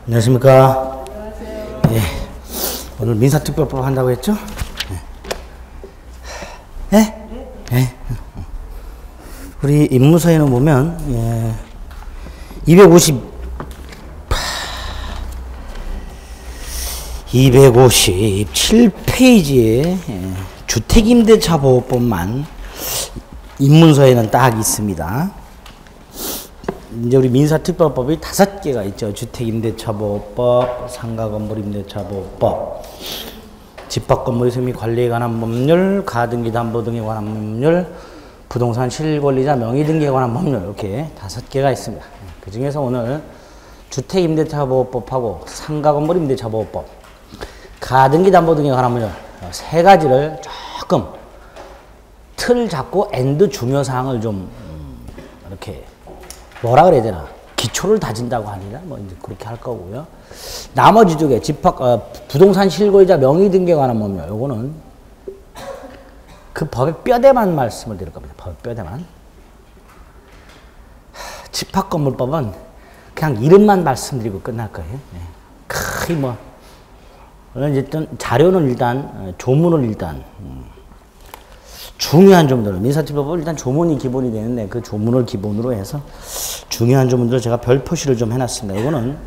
안녕하십니까. 예. 오늘 민사특별법 한다고 했죠? 예? 예? 예? 우리 임무서에는 보면, 257페이지에 주택임대차보호법만 입문서에는 딱 있습니다. 이제 우리 민사특별법이 5개가 있죠. 주택임대차보호법, 상가건물임대차보호법, 집합건물의 승리 관리에 관한 법률, 가등기 담보 등에 관한 법률, 부동산 실권리자 명의 등기에 관한 법률, 이렇게 5개가 있습니다. 그 중에서 오늘 주택임대차보호법하고 상가건물임대차보호법, 가등기 담보 등에 관한 법률 3가지를 조금 틀 잡고 엔드 중요사항을 좀 이렇게 뭐라 그래야 되나, 기초를 다진다고 하니라 뭐 이제 그렇게 할 거고요. 나머지 2개 부동산 실권리자 명의 등기에 관한 법률, 요거는 그 법의 뼈대만 말씀을 드릴 겁니다. 법의 뼈대만. 집합건물법은 그냥 이름만 말씀드리고 끝날 거예요. 크게 뭐 어쨌든 자료는 일단 조문을 일단 중요한 조문들, 민사특별법은 일단 조문이 기본이 되는데 그 조문을 기본으로 해서 중요한 조문들을 제가 별 표시를 좀 해놨습니다. 이거는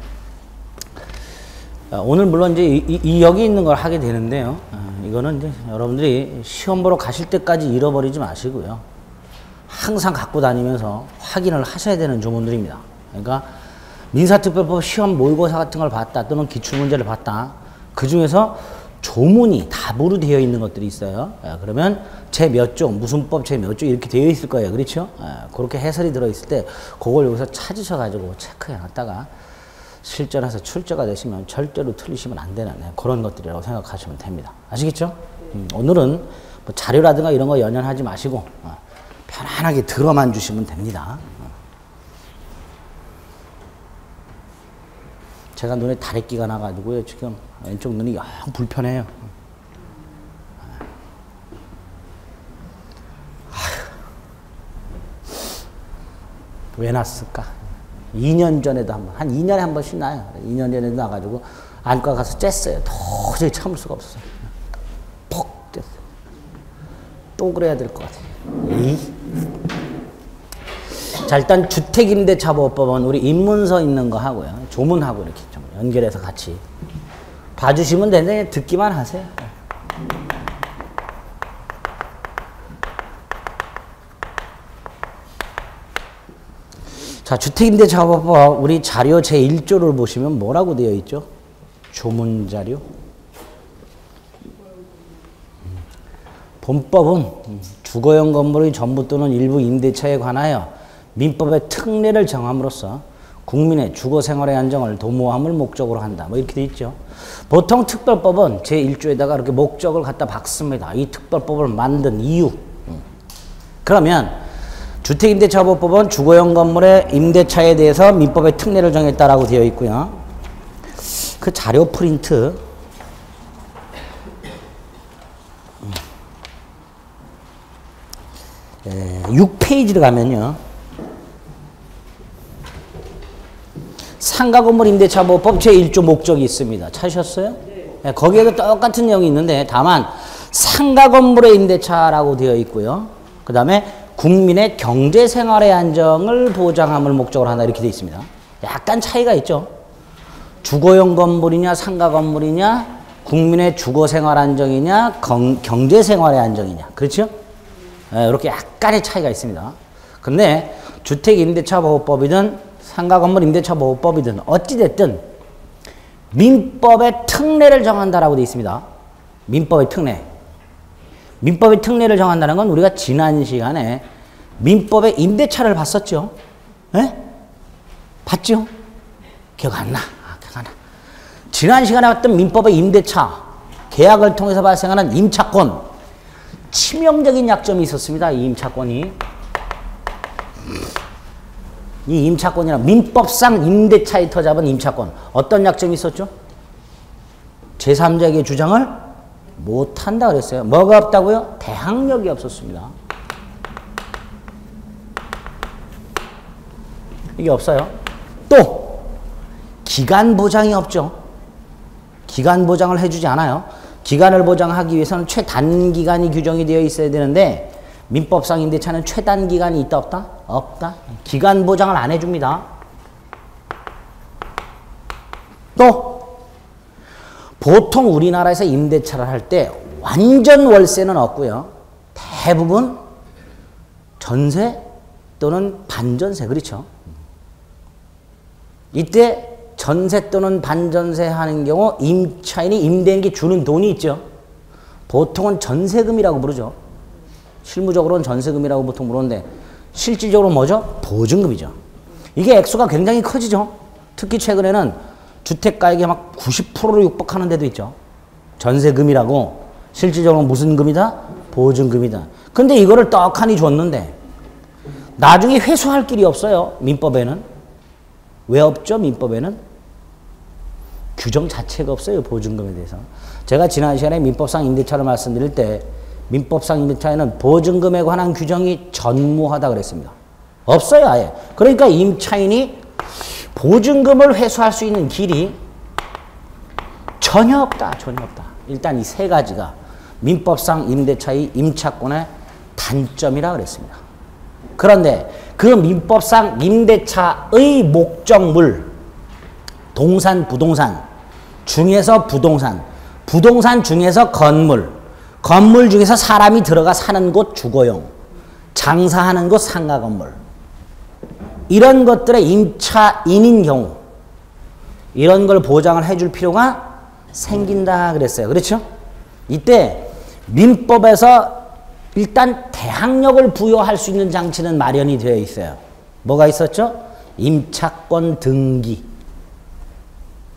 오늘 물론 이제 여기 있는 걸 하게 되는데요. 이거는 이제 여러분들이 시험 보러 가실 때까지 잃어버리지 마시고요. 항상 갖고 다니면서 확인을 하셔야 되는 조문들입니다. 그러니까 민사특별법 시험 모의고사 같은 걸 봤다 또는 기출문제를 봤다. 그 중에서 조문이 답으로 되어 있는 것들이 있어요. 그러면 제 몇 종, 무슨 법 제 몇 종 이렇게 되어 있을 거예요. 그렇죠? 그렇게 해설이 들어있을 때 그걸 여기서 찾으셔가지고 체크해 놨다가 실전에서 출제가 되시면 절대로 틀리시면 안 되는 그런 것들이라고 생각하시면 됩니다. 아시겠죠? 오늘은 뭐 자료라든가 이런 거 연연하지 마시고 편안하게 들어만 주시면 됩니다. 제가 눈에 다래끼가 나가지고요. 지금 왼쪽 눈이 영 불편해요. 왜 났을까? 2년 전에도 한 2년에 한 번씩 나요. 2년 전에도 나가지고 안과 가서 쬐어요. 도저히 참을 수가 없어요. 퍽 쬐어요. 또 그래야 될 것 같아요. 자, 일단 주택임대차보호법은 우리 입문서 있는 거 하고요. 조문하고 이렇게 좀 연결해서 같이 봐주시면 되는데 듣기만 하세요. 자, 주택임대차보호법 우리 자료 제1조를 보시면 뭐라고 되어 있죠? 조문자료. 본법은 주거용 건물의 전부 또는 일부 임대차에 관하여 민법의 특례를 정함으로써 국민의 주거생활의 안정을 도모함을 목적으로 한다. 뭐 이렇게 돼 있죠. 보통 특별법은 제1조에다가 이렇게 목적을 갖다 박습니다. 이 특별법을 만든 이유. 그러면 주택임대차보호법은 주거용 건물의 임대차에 대해서 민법의 특례를 정했다라고 되어 있고요. 그 자료 프린트 6페이지로 가면요. 상가건물 임대차보호법 제1조 목적이 있습니다. 찾으셨어요? 네, 거기에도 똑같은 내용이 있는데 다만 상가건물의 임대차라고 되어 있고요. 그 다음에 국민의 경제생활의 안정을 보장함을 목적으로 한다 이렇게 되어 있습니다. 약간 차이가 있죠. 주거용 건물이냐 상가건물이냐 국민의 주거생활 안정이냐 경제생활의 안정이냐 그렇죠? 네, 이렇게 약간의 차이가 있습니다. 근데 주택임대차보호법이든 상가건물 임대차보호법이든 어찌됐든 민법의 특례를 정한다라고 되어 있습니다. 민법의 특례. 민법의 특례를 정한다는 건 우리가 지난 시간에 민법의 임대차를 봤었죠. 예? 봤죠? 기억 안 나? 기억 안 나. 지난 시간에 봤던 민법의 임대차, 계약을 통해서 발생하는 임차권, 치명적인 약점이 있었습니다. 이 임차권이. 이 임차권이란 민법상 임대차에 터잡은 임차권. 어떤 약점이 있었죠? 제3자에게 주장을 못한다 그랬어요. 뭐가 없다고요? 대항력이 없었습니다. 이게 없어요. 또 기간 보장이 없죠. 기간 보장을 해주지 않아요. 기간을 보장하기 위해서는 최단기간이 규정이 되어 있어야 되는데 민법상 임대차는 최단기간이 있다 없다? 없다. 기간 보장을 안 해줍니다. 또 보통 우리나라에서 임대차를 할 때 완전 월세는 없고요. 대부분 전세 또는 반전세. 그렇죠? 이때 전세 또는 반전세 하는 경우 임차인이 임대인에게 주는 돈이 있죠. 보통은 전세금이라고 부르죠. 실무적으로는 전세금이라고 보통 부르는데 실질적으로 뭐죠? 보증금이죠. 이게 액수가 굉장히 커지죠. 특히 최근에는 주택가액이 막 90%를 육박하는 데도 있죠. 전세금이라고 실질적으로 무슨 금이다? 보증금이다. 근데 이거를 떡하니 줬는데 나중에 회수할 길이 없어요. 민법에는. 왜 없죠? 민법에는 규정 자체가 없어요. 보증금에 대해서. 제가 지난 시간에 민법상 임대차를 말씀드릴 때 민법상 임대차에는 보증금에 관한 규정이 전무하다 그랬습니다. 없어요. 아예. 그러니까 임차인이 보증금을 회수할 수 있는 길이 전혀 없다. 전혀 없다. 일단 이 세 가지가 민법상 임대차의 임차권의 단점이라 그랬습니다. 그런데 그 민법상 임대차의 목적물, 동산, 부동산 중에서 부동산, 부동산 중에서 건물, 건물 중에서 사람이 들어가 사는 곳 주거용, 장사하는 곳 상가 건물, 이런 것들의 임차인인 경우 이런 걸 보장을 해줄 필요가 생긴다 그랬어요. 그렇죠? 이때 민법에서 일단 대항력을 부여할 수 있는 장치는 마련이 되어 있어요. 뭐가 있었죠? 임차권 등기.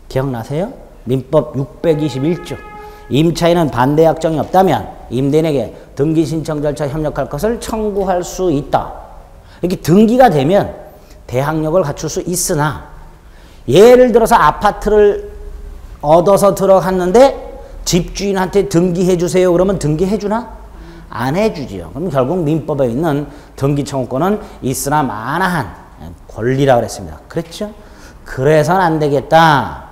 기억나세요? 민법 621조. 임차인은 반대 약정이 없다면 임대인에게 등기 신청 절차 협력할 것을 청구할 수 있다. 이렇게 등기가 되면 대항력을 갖출 수 있으나 예를 들어서 아파트를 얻어서 들어갔는데 집주인한테 등기해 주세요. 그러면 등기해 주나? 안 해주지요. 그럼 결국 민법에 있는 등기 청구권은 있으나 마나한 권리라고 그랬습니다. 그랬죠? 그래서는 안 되겠다.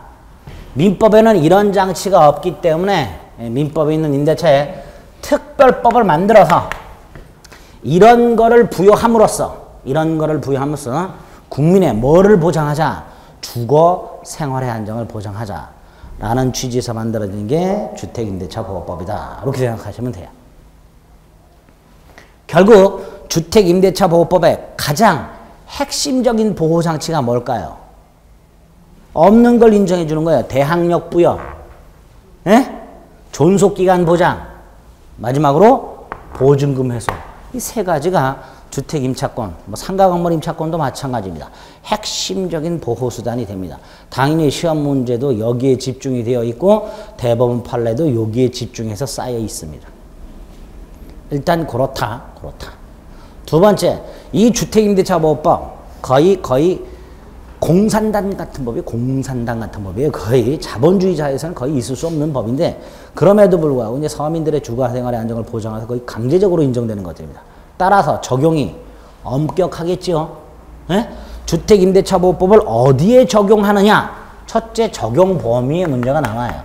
민법에는 이런 장치가 없기 때문에 민법에 있는 임대차에 특별법을 만들어서 이런 거를 부여함으로써 국민의 뭐를 보장하자? 주거 생활의 안정을 보장하자라는 취지에서 만들어진 게 주택임대차보호법이다. 이렇게 생각하시면 돼요. 결국 주택임대차보호법의 가장 핵심적인 보호장치가 뭘까요? 없는 걸 인정해 주는 거예요. 대항력 부여, 존속기간 보장, 마지막으로 보증금 회수. 이 세 가지가 주택임차권, 상가건물 임차권도 마찬가지입니다. 핵심적인 보호수단이 됩니다. 당연히 시험 문제도 여기에 집중이 되어 있고 대법원 판례도 여기에 집중해서 쌓여 있습니다. 일단 그렇다. 두 번째, 이 주택임대차보호법 거의 공산당 같은 법이에요. 거의 자본주의자에서는 거의 있을 수 없는 법인데 그럼에도 불구하고 이제 서민들의 주거생활의 안정을 보장해서 거의 강제적으로 인정되는 것들입니다. 따라서 적용이 엄격하겠죠. 주택임대차보호법을 어디에 적용하느냐? 첫째, 적용 범위의 문제가 나와요.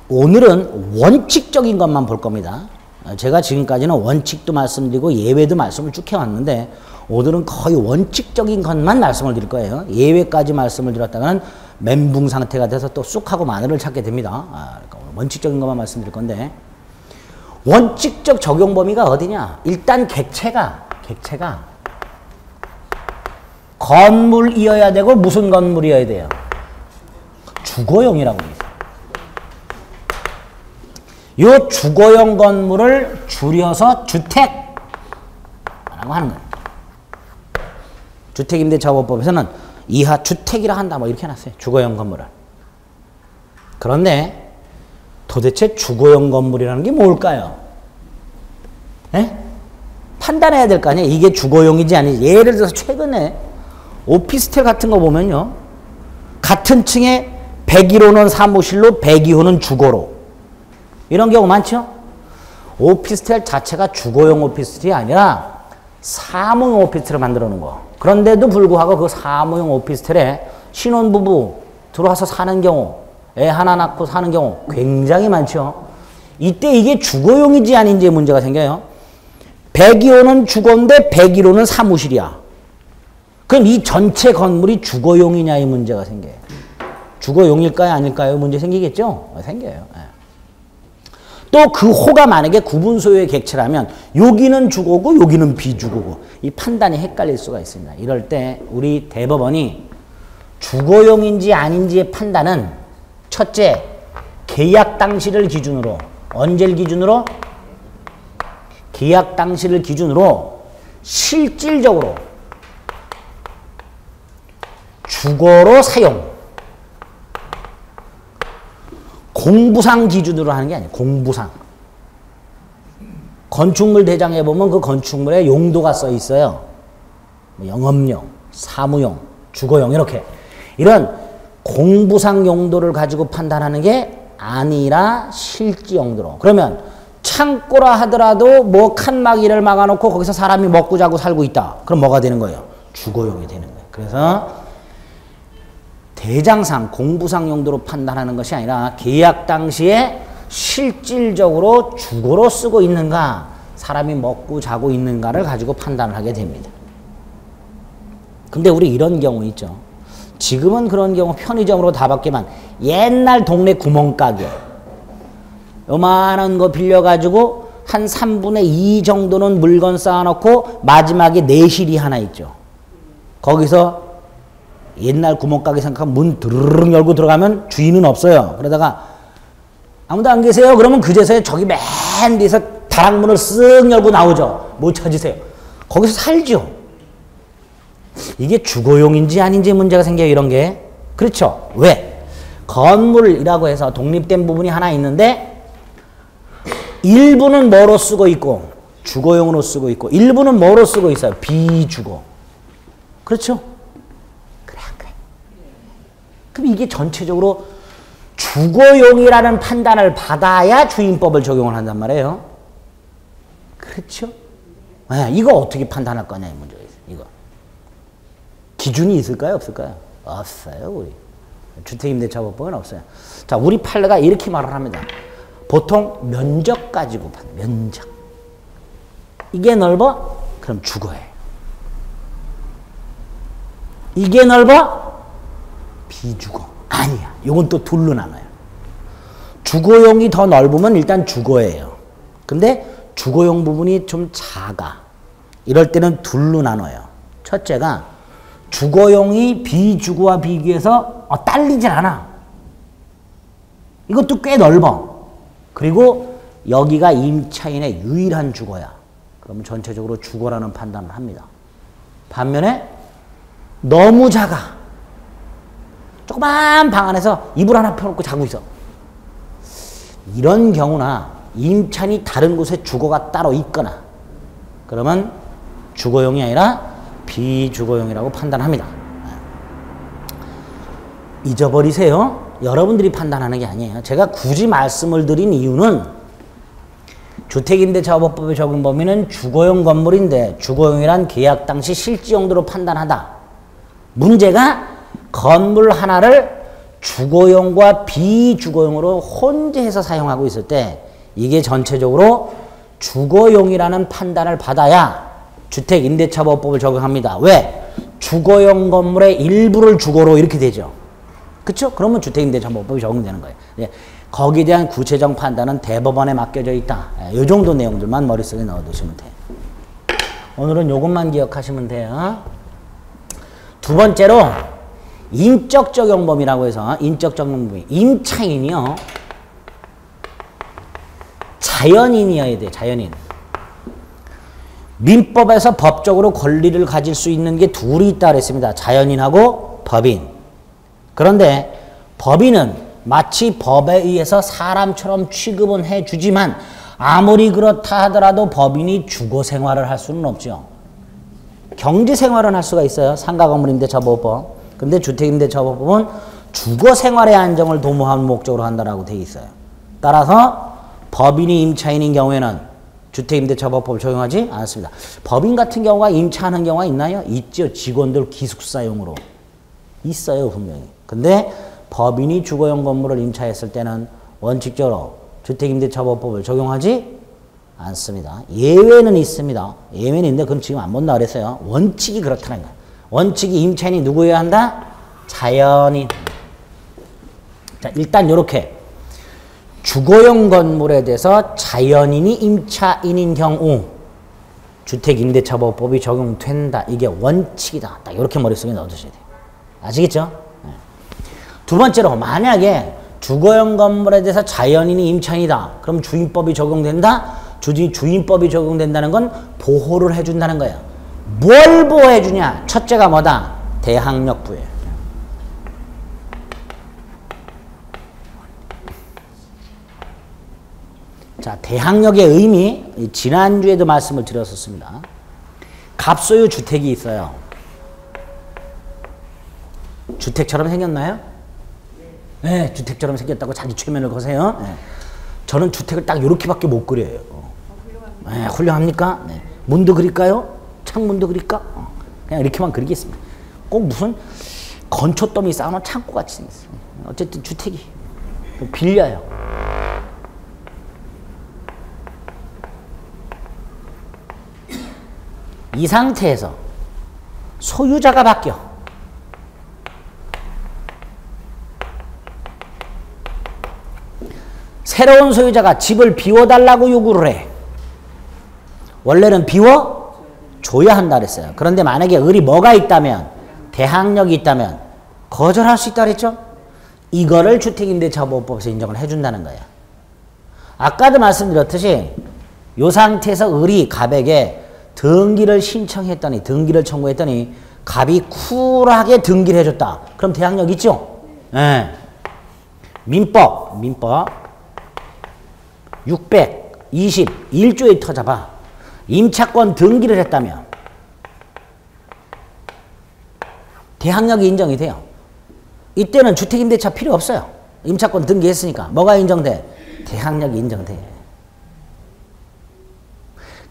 오늘은 원칙적인 것만 볼 겁니다. 제가 지금까지는 원칙도 말씀드리고 예외도 말씀을 쭉 해왔는데 오늘은 거의 원칙적인 것만 말씀을 드릴 거예요. 예외까지 말씀을 드렸다가는 멘붕 상태가 돼서 또 쑥하고 마늘을 찾게 됩니다. 그러니까 원칙적인 것만 말씀드릴 건데 원칙적 적용 범위가 어디냐? 일단 객체가 건물이어야 되고 무슨 건물이어야 돼요? 주거용이라고 합니다. 이 주거용 건물을 줄여서 주택이라고 하는 거예요. 주택임대차보호법에서는 이하 주택이라 한다 뭐 이렇게 해놨어요. 주거용 건물을. 그런데 도대체 주거용 건물이라는 게 뭘까요? 판단해야 될 거 아니에요. 이게 주거용인지 아닌지. 예를 들어서 최근에 오피스텔 같은 거 보면요. 같은 층에 101호는 사무실로 102호는 주거로. 이런 경우 많죠? 오피스텔 자체가 주거용 오피스텔이 아니라 사무용 오피스텔을 만들어 놓은 거. 그런데도 불구하고 그 사무용 오피스텔에 신혼부부 들어와서 사는 경우, 애 하나 낳고 사는 경우 굉장히 많죠. 이때 이게 주거용이지 아닌지의 문제가 생겨요. 102호는 주거인데 101호는 사무실이야. 그럼 이 전체 건물이 주거용이냐 이 문제가 생겨요. 주거용일까요 아닐까요? 문제 생기겠죠? 생겨요. 또 그 호가 만약에 구분 소유의 객체라면 여기는 주거고 여기는 비주거고 이 판단이 헷갈릴 수가 있습니다. 이럴 때 우리 대법원이 주거용인지 아닌지의 판단은 첫째, 계약 당시를 기준으로 언제를 기준으로? 계약 당시를 기준으로 실질적으로 주거로 사용 공부상 기준으로 하는 게 아니에요. 공부상. 건축물 대장에 보면 그 건축물에 용도가 써 있어요. 뭐 영업용, 사무용, 주거용 이렇게. 이런 공부상 용도를 가지고 판단하는 게 아니라 실지 용도로. 그러면 창고라 하더라도 뭐 칸막이를 막아놓고 거기서 사람이 먹고 자고 살고 있다. 그럼 뭐가 되는 거예요? 주거용이 되는 거예요. 그래서 대장상, 공부상 용도로 판단하는 것이 아니라 계약 당시에 실질적으로 주거로 쓰고 있는가, 사람이 먹고 자고 있는가를 가지고 판단을 하게 됩니다. 근데 우리 이런 경우 있죠. 지금은 그런 경우 편의점으로 다 바뀌만 옛날 동네 구멍가게 요만한 거 빌려가지고 한 3분의 2 정도는 물건 쌓아놓고 마지막에 내실이 하나 있죠. 거기서 옛날 구멍가게 생각하면 문 드르륵 열고 들어가면 주인은 없어요. 그러다가 아무도 안 계세요. 그러면 그제서야 저기 맨 뒤에서 다락문을 쓱 열고 나오죠. 뭐 찾으세요. 거기서 살죠. 이게 주거용인지 아닌지 문제가 생겨요. 이런 게. 그렇죠. 왜? 건물이라고 해서 독립된 부분이 하나 있는데 일부는 뭐로 쓰고 있고 주거용으로 쓰고 있고 일부는 뭐로 쓰고 있어요? 비주거. 그렇죠? 그래. 그럼 이게 전체적으로 주거용이라는 판단을 받아야 주임법을 적용을 한단 말이에요. 그렇죠? 네, 이거 어떻게 판단할 거냐 이 문제가 있어요. 이거. 기준이 있을까요? 없을까요? 없어요. 우리 주택임대차법은 없어요. 자, 우리 판례가 이렇게 말을 합니다. 보통 면적 가지고 면적. 이게 넓어? 그럼 주거예요. 이게 넓어? 비주거. 아니야. 이건 또 둘로 나눠요. 주거용이 더 넓으면 일단 주거예요. 근데 주거용 부분이 좀 작아. 이럴 때는 둘로 나눠요. 첫째가 주거용이 비주거와 비교해서 딸리질 않아. 이것도 꽤 넓어. 그리고 여기가 임차인의 유일한 주거야. 그러면 전체적으로 주거라는 판단을 합니다. 반면에 너무 작아. 조그만 방 안에서 이불 하나 펴놓고 자고 있어. 이런 경우나 임차인이 다른 곳에 주거가 따로 있거나 그러면 주거용이 아니라 비주거용이라고 판단합니다. 잊어버리세요. 여러분들이 판단하는 게 아니에요. 제가 굳이 말씀을 드린 이유는 주택임대차업법의 적용 범위는 주거용 건물인데 주거용이란 계약 당시 실지 용도로 판단하다. 문제가 건물 하나를 주거용과 비주거용으로 혼재해서 사용하고 있을 때 이게 전체적으로 주거용이라는 판단을 받아야 주택임대차법법을 적용합니다. 왜? 주거용 건물의 일부를 주거로 이렇게 되죠. 그렇죠? 그러면 주택임대차법법이 적용되는 거예요. 예, 거기에 대한 구체적 판단은 대법원에 맡겨져 있다. 이 정도 내용들만 머릿속에 넣어두시면 돼요. 오늘은 이것만 기억하시면 돼요. 두 번째로 인적 적용 범위라고 해서 인적 적용 범위. 임차인이요. 자연인이어야 돼. 자연인. 민법에서 법적으로 권리를 가질 수 있는 게 둘이 있다 그랬습니다. 자연인하고 법인. 그런데 법인은 마치 법에 의해서 사람처럼 취급은 해주지만 아무리 그렇다 하더라도 법인이 주거 생활을 할 수는 없죠. 경제 생활은 할 수가 있어요. 상가건물임대차보호법. 근데 주택임대차보호법은 주거 생활의 안정을 도모하는 목적으로 한다라고 돼 있어요. 따라서 법인이 임차인인 경우에는 주택임대차보호법을 적용하지 않습니다. 법인 같은 경우가 임차하는 경우가 있나요? 있죠. 직원들 기숙사용으로. 있어요, 분명히. 근데 법인이 주거용 건물을 임차했을 때는 원칙적으로 주택임대차보호법을 적용하지 않습니다. 예외는 있습니다. 예외는 있는데 그건 지금 안 본다 그랬어요. 원칙이 그렇다는 거예요. 원칙이 임차인이 누구여야 한다? 자연인. 자, 일단 요렇게 주거용 건물에 대해서 자연인이 임차인인 경우 주택임대차보호법이 적용된다. 이게 원칙이다. 딱 이렇게 머릿속에 넣어두셔야 돼요. 아시겠죠? 네. 두 번째로 만약에 주거용 건물에 대해서 자연인이 임차인이다. 그럼 주임법이 적용된다. 주임법이 적용된다는 건 보호를 해준다는 거예요. 뭘 보호해주냐? 첫째가 뭐다? 대항력부예요. 자, 대항력의 의미, 지난주에도 말씀을 드렸었습니다. 갑소유 주택이 있어요. 주택처럼 생겼나요? 네, 주택처럼 생겼다고 자기 최면을 거세요. 네. 저는 주택을 딱 이렇게밖에 못 그려요. 네, 훌륭합니까? 네. 문도 그릴까요? 창문도 그릴까? 그냥 이렇게만 그리겠습니다. 꼭 무슨 건초더미 쌓아놓은 창고같이 생겼어요. 어쨌든 주택이 빌려요. 이 상태에서 소유자가 바뀌어. 새로운 소유자가 집을 비워달라고 요구를 해. 원래는 비워줘야 한다 그랬어요. 그런데 만약에 을이 뭐가 있다면, 대항력이 있다면 거절할 수 있다 그랬죠? 이거를 주택임대차보호법에서 인정을 해준다는 거예요. 아까도 말씀드렸듯이 이 상태에서 을이 갑에게 등기를 신청했더니, 등기를 청구했더니 갑이 쿨하게 등기를 해줬다. 그럼 대항력 있죠? 네. 민법 621조에 터잡아 임차권 등기를 했다면 대항력이 인정이 돼요. 이때는 주택임대차 필요 없어요. 임차권 등기했으니까. 뭐가 인정돼? 대항력이 인정돼.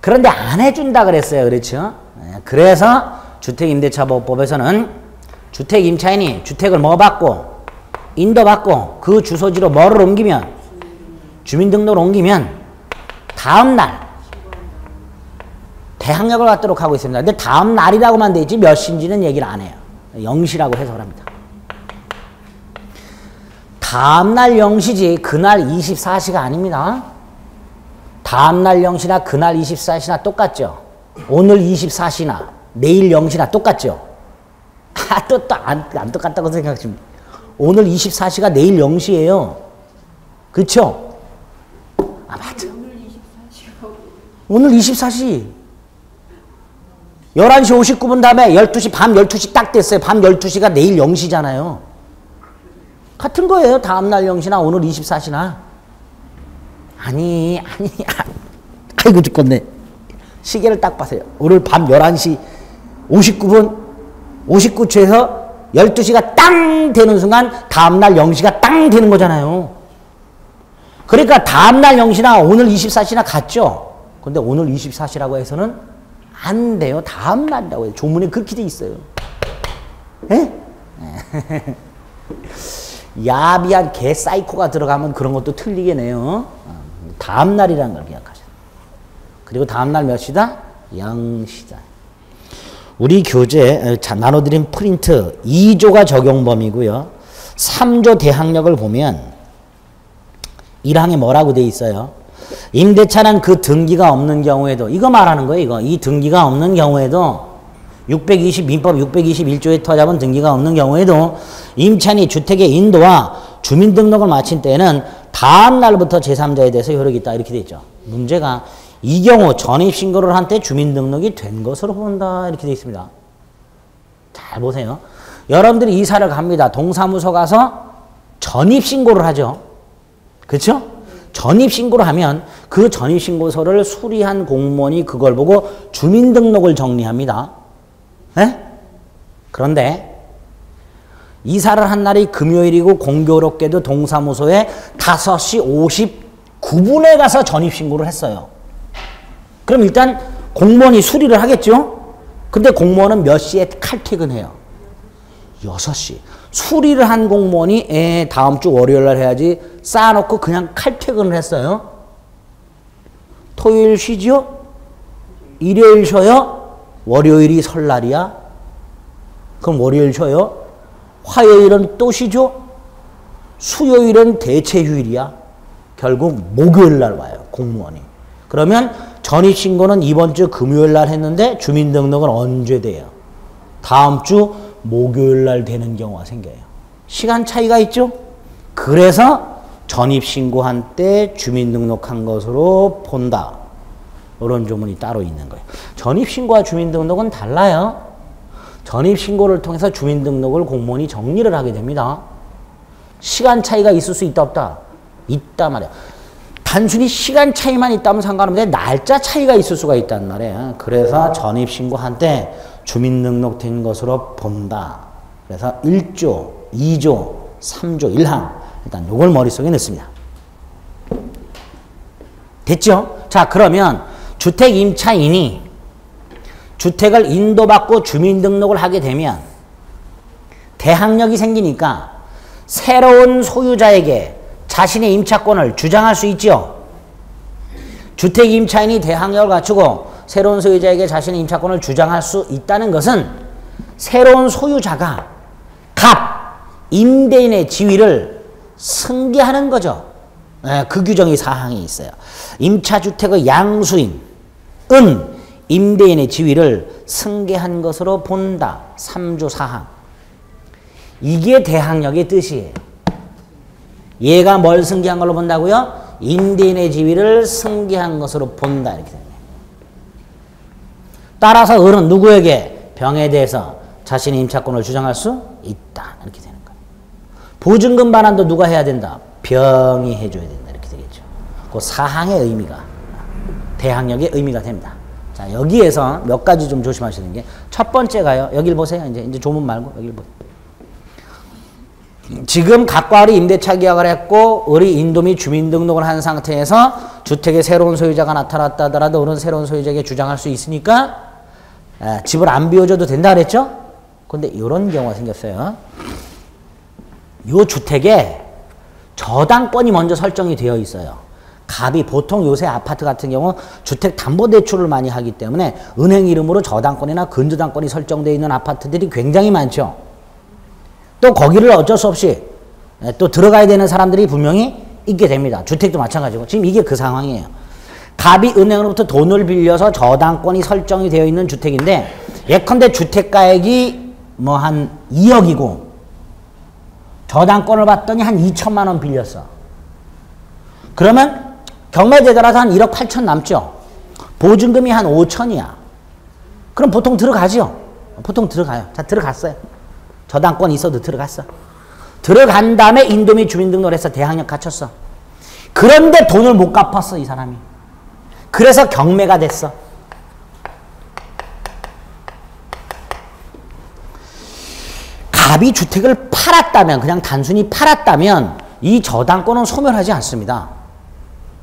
그런데 안 해준다 그랬어요. 그렇죠? 그래서 주택임대차보호법에서는 주택임차인이 주택을 뭐 받고 인도받고 그 주소지로 뭐를 옮기면, 주민등록을 옮기면 다음날 대항력을 갖도록 하고 있습니다. 근데 다음날이라고만 돼 있지 몇 시인지는 얘기를 안 해요. 0시라고 해석을 합니다. 다음날 0시지 그날 24시가 아닙니다. 다음날 0시나 그날 24시나 똑같죠. 오늘 24시나 내일 0시나 똑같죠. 안 똑같다고 생각하시면 오늘 24시가 내일 0시예요. 그쵸? 아, 맞아. 오늘 24시. 11시 59분 다음에 12시, 밤 12시 딱 됐어요. 밤 12시가 내일 0시잖아요. 같은 거예요. 다음날 0시나 오늘 24시나. 아이고 죽겠네. 시계를 딱 봐세요. 오늘 밤 11시 59분 59초에서 12시가 땅 되는 순간 다음날 0시가 땅 되는 거잖아요. 그러니까 다음날 0시나 오늘 24시나 같죠. 근데 오늘 24시라고 해서는 안 돼요. 다음날이라고 해요. 조문에 그렇게 돼 있어요. 에? 야비한 개 사이코가 들어가면 그런 것도 틀리겠네요. 다음날이라는 걸 기억하셔야 돼요. 그리고 다음날 몇 시다? 0시다. 우리 교재 나눠드린 프린트 2조가 적용 범위고요. 3조 대항력을 보면 1항에 뭐라고 돼 있어요? 임대차는 그 등기가 없는 경우에도, 이거 말하는 거예요. 이거. 이 등기가 없는 경우에도 620 민법 621조에 터잡은 등기가 없는 경우에도 임차인이 주택의 인도와 주민등록을 마친 때에는 다음 날부터 제3자에 대해서 효력이 있다. 이렇게 돼 있죠. 문제가 이 경우 전입신고를 한 때 주민등록이 된 것으로 본다. 이렇게 돼 있습니다. 잘 보세요. 여러분들이 이사를 갑니다. 동사무소 가서 전입신고를 하죠. 그렇죠? 전입신고를 하면 그 전입신고서를 수리한 공무원이 그걸 보고 주민등록을 정리합니다. 에? 그런데 이사를 한 날이 금요일이고 공교롭게도 동사무소에 5시 59분에 가서 전입신고를 했어요. 그럼 일단 공무원이 수리를 하겠죠? 근데 공무원은 몇 시에 칼퇴근해요? 6시. 수리를 한 공무원이 다음 주 월요일 날 해야지 쌓아놓고 그냥 칼퇴근을 했어요. 토요일 쉬죠? 일요일 쉬어요? 월요일이 설날이야? 그럼 월요일 쉬어요? 화요일은 또 쉬죠? 수요일은 대체 휴일이야? 결국 목요일 날 와요, 공무원이. 그러면 전입신고는 이번 주 금요일 날 했는데 주민등록은 언제 돼요? 다음 주 목요일 날 되는 경우가 생겨요. 시간 차이가 있죠? 그래서 전입신고한 때 주민등록한 것으로 본다. 이런 조문이 따로 있는 거예요. 전입신고와 주민등록은 달라요. 전입신고를 통해서 주민등록을 공무원이 정리를 하게 됩니다. 시간 차이가 있을 수 있다 없다? 있다 말이야. 단순히 시간 차이만 있다면 상관없는데 날짜 차이가 있을 수가 있단 말이에요. 그래서 전입신고한 때 주민등록된 것으로 본다. 그래서 1조, 2조, 3조 1항 일단 요걸 머릿속에 넣습니다. 됐죠? 자, 그러면 주택임차인이 주택을 인도받고 주민등록을 하게 되면 대항력이 생기니까 새로운 소유자에게 자신의 임차권을 주장할 수 있죠. 주택임차인이 대항력을 갖추고 새로운 소유자에게 자신의 임차권을 주장할 수 있다는 것은 새로운 소유자가 임대인의 지위를 승계하는 거죠. 그 규정이 사항이 있어요. 임차주택의 양수인은 임대인의 지위를 승계한 것으로 본다. 3조 4항. 이게 대항력의 뜻이에요. 얘가 뭘 승계한 걸로 본다고요? 임대인의 지위를 승계한 것으로 본다. 이렇게 됩니다. 따라서 을은 누구에게? 병에 대해서 자신의 임차권을 주장할 수 있다. 이렇게 되는 거예요. 보증금 반환도 누가 해야 된다? 병이 해줘야 된다. 이렇게 되겠죠. 그 사항의 의미가 대항력의 의미가 됩니다. 자, 여기에서 몇 가지 좀 조심하시는 게 첫 번째가요. 여길 보세요. 이제 조문 말고 여길 보세요. 지금 각과 을이 임대차 계약을 했고 을이 인도 및 주민등록을 한 상태에서 주택의 새로운 소유자가 나타났다 하더라도 을은 새로운 소유자에게 주장할 수 있으니까 집을 안 비워줘도 된다 그랬죠? 근데 이런 경우가 생겼어요. 이 주택에 저당권이 먼저 설정이 되어 있어요. 갑이 보통 요새 아파트 같은 경우 주택담보대출을 많이 하기 때문에 은행 이름으로 저당권이나 근저당권이 설정되어 있는 아파트들이 굉장히 많죠. 또 거기를 어쩔 수 없이 또 들어가야 되는 사람들이 분명히 있게 됩니다. 주택도 마찬가지고. 지금 이게 그 상황이에요. 갑이 은행으로부터 돈을 빌려서 저당권이 설정이 되어 있는 주택인데 예컨대 주택가액이 뭐 한 2억이고 저당권을 받더니 한 2천만 원 빌렸어. 그러면 경매에 따라서 한 1억 8천 남죠. 보증금이 한 5천이야. 그럼 보통 들어가죠. 보통 들어가요. 자, 들어갔어요. 저당권 있어도 들어갔어. 들어간 다음에 인도 및 주민등록을 해서 대항력 갖췄어. 그런데 돈을 못 갚았어, 이 사람이. 그래서 경매가 됐어. 갑이 주택을 팔았다면, 그냥 단순히 팔았다면 이 저당권은 소멸하지 않습니다.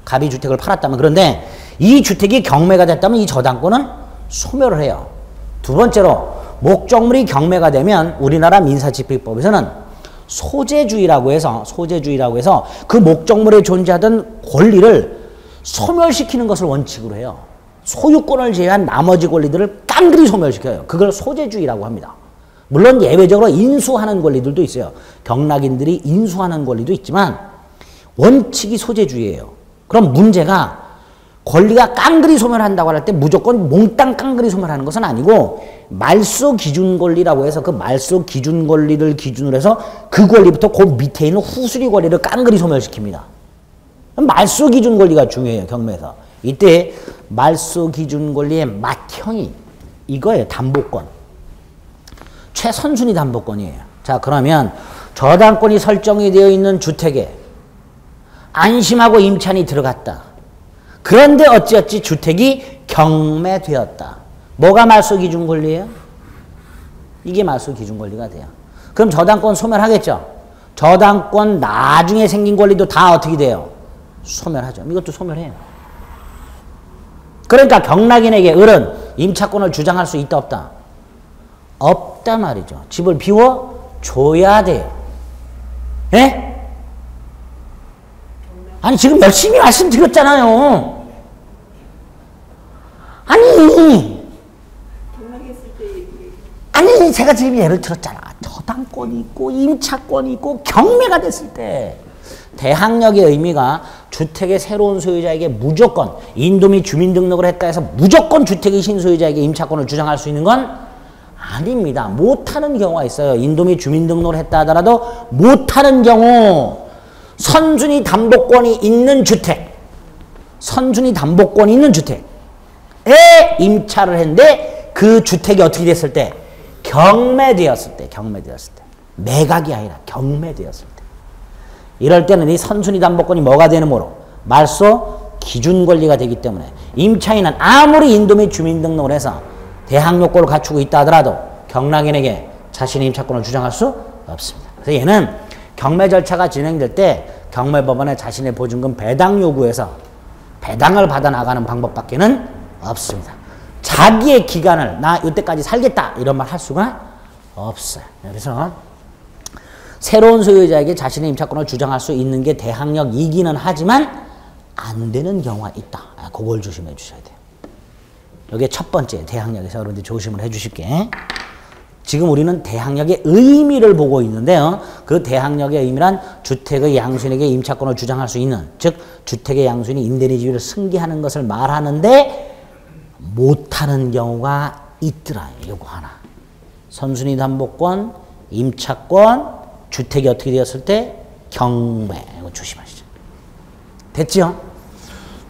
갑이 주택을 팔았다면. 그런데 이 주택이 경매가 됐다면 이 저당권은 소멸을 해요. 두 번째로 목적물이 경매가 되면 우리나라 민사집행법에서는 소재주의라고 해서 그 목적물에 존재하던 권리를 소멸시키는 것을 원칙으로 해요. 소유권을 제외한 나머지 권리들을 깡그리 소멸시켜요. 그걸 소재주의라고 합니다. 물론 예외적으로 인수하는 권리들도 있어요. 경락인들이 인수하는 권리도 있지만 원칙이 소재주의예요. 그럼 문제가 권리가 깡그리 소멸한다고 할 때 무조건 몽땅 깡그리 소멸하는 것은 아니고 말소 기준 권리라고 해서 그 말소 기준 권리를 기준으로 해서 그 권리부터 그 밑에 있는 후수리 권리를 깡그리 소멸시킵니다. 말소 기준 권리가 중요해요. 경매에서. 이때 말소 기준 권리의 맏형이 이거예요. 담보권. 최선순위 담보권이에요. 자, 그러면 저당권이 설정이 되어 있는 주택에 안심하고 임차인이 들어갔다. 그런데 어찌어찌 주택이 경매되었다. 뭐가 말소 기준 권리예요? 이게 말소 기준 권리가 돼요. 그럼 저당권 소멸하겠죠? 저당권 나중에 생긴 권리도 다 어떻게 돼요? 소멸하죠. 이것도 소멸해요. 그러니까 경락인에게 을은 임차권을 주장할 수 있다 없다? 없다 말이죠. 집을 비워줘야 돼요. 예? 아니 지금 열심히 말씀드렸잖아요. 아니 제가 지금 예를 들었잖아. 저당권이 있고 임차권이 있고 경매가 됐을 때 대항력의 의미가 주택의 새로운 소유자에게 무조건 인도 및 주민등록을 했다 해서 무조건 주택의 신소유자에게 임차권을 주장할 수 있는 건 아닙니다. 못하는 경우가 있어요. 인도 및 주민등록을 했다 하더라도 못하는 경우 선순위 담보권이 있는 주택, 선순위 담보권이 있는 주택에 임차를 했는데 그 주택이 어떻게 됐을 때? 경매되었을 때, 매각이 아니라 경매되었을 때. 이럴 때는 이 선순위 담보권이 뭐가 되는므로 말소 기준 권리가 되기 때문에 임차인은 아무리 인도 및 주민등록을 해서 대항력권을 갖추고 있다 하더라도 경락인에게 자신의 임차권을 주장할 수 없습니다. 그래서 얘는 경매 절차가 진행될 때 경매법원에 자신의 보증금 배당 요구해서 배당을 받아 나가는 방법밖에는 없습니다. 자기의 기간을 나 이때까지 살겠다 이런 말 할 수가 없어요. 그래서 새로운 소유자에게 자신의 임차권을 주장할 수 있는 게 대항력이기는 하지만 안 되는 경우가 있다. 그걸 조심해 주셔야 돼요. 이게 첫 번째 대항력에서 여러분들 조심을 해 주실게. 지금 우리는 대항력의 의미를 보고 있는데요. 그 대항력의 의미란 주택의 양수인에게 임차권을 주장할 수 있는, 즉 주택의 양수인이 임대인의 지위를 승계하는 것을 말하는데 못하는 경우가 있더라. 요거 하나. 선순위 담보권, 임차권, 주택이 어떻게 되었을 때 경매. 이거 조심하시죠. 됐죠?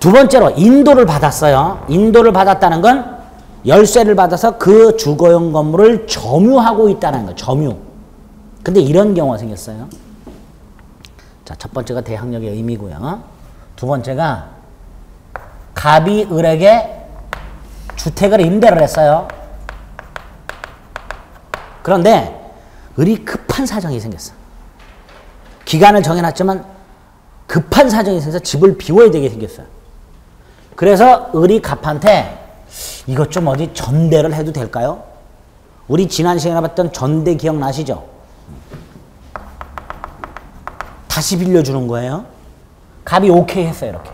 두 번째로 인도를 받았어요. 인도를 받았다는 건 열쇠를 받아서 그 주거용 건물을 점유하고 있다는 거예요. 점유. 근데 이런 경우가 생겼어요. 자, 첫 번째가 대항력의 의미고요. 두 번째가 갑이 을에게 주택을 임대를 했어요. 그런데 을이 급한 사정이 생겼어. 기간을 정해놨지만 급한 사정이 생겨서 집을 비워야 되게 생겼어요. 그래서 을이 갑한테 이것 좀 어디 전대를 해도 될까요? 우리 지난 시간에 봤던 전대 기억나시죠? 다시 빌려주는 거예요. 갑이 오케이 했어요. 이렇게.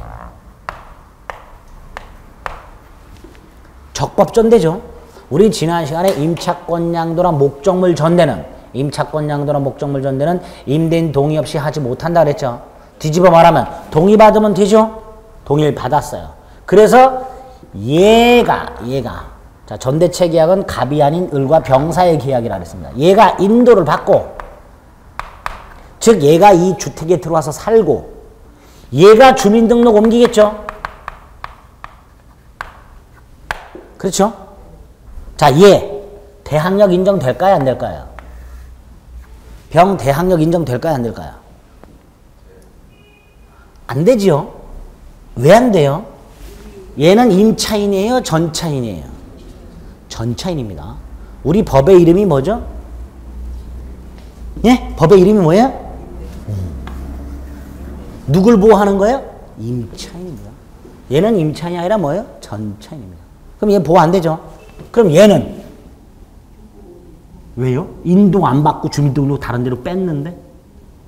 적법전대죠. 우리 지난 시간에 임차권 양도랑 목적물 전대는 임대인 동의 없이 하지 못한다 그랬죠. 뒤집어 말하면 동의 받으면 되죠. 동의를 받았어요. 그래서 얘가 자, 전대체 계약은 갑이 아닌 을과 병사의 계약이라 그랬습니다. 얘가 인도를 받고, 즉 얘가 이 주택에 들어와서 살고 얘가 주민등록 옮기겠죠. 그렇죠? 자, 얘 대항력 인정될까요? 안 될까요? 병 대항력 인정될까요? 안 될까요? 안 되지요. 왜 안 돼요? 얘는 임차인이에요? 전차인이에요? 전차인입니다. 우리 법의 이름이 뭐죠? 예? 법의 이름이 뭐예요? 누굴 보호하는 거예요? 임차인입니다. 얘는 임차인이 아니라 뭐예요? 전차인입니다. 그럼 얘 보호 안 되죠? 그럼 얘는 왜요? 인도 안 받고 주민등록 다른 데로 뺐는데?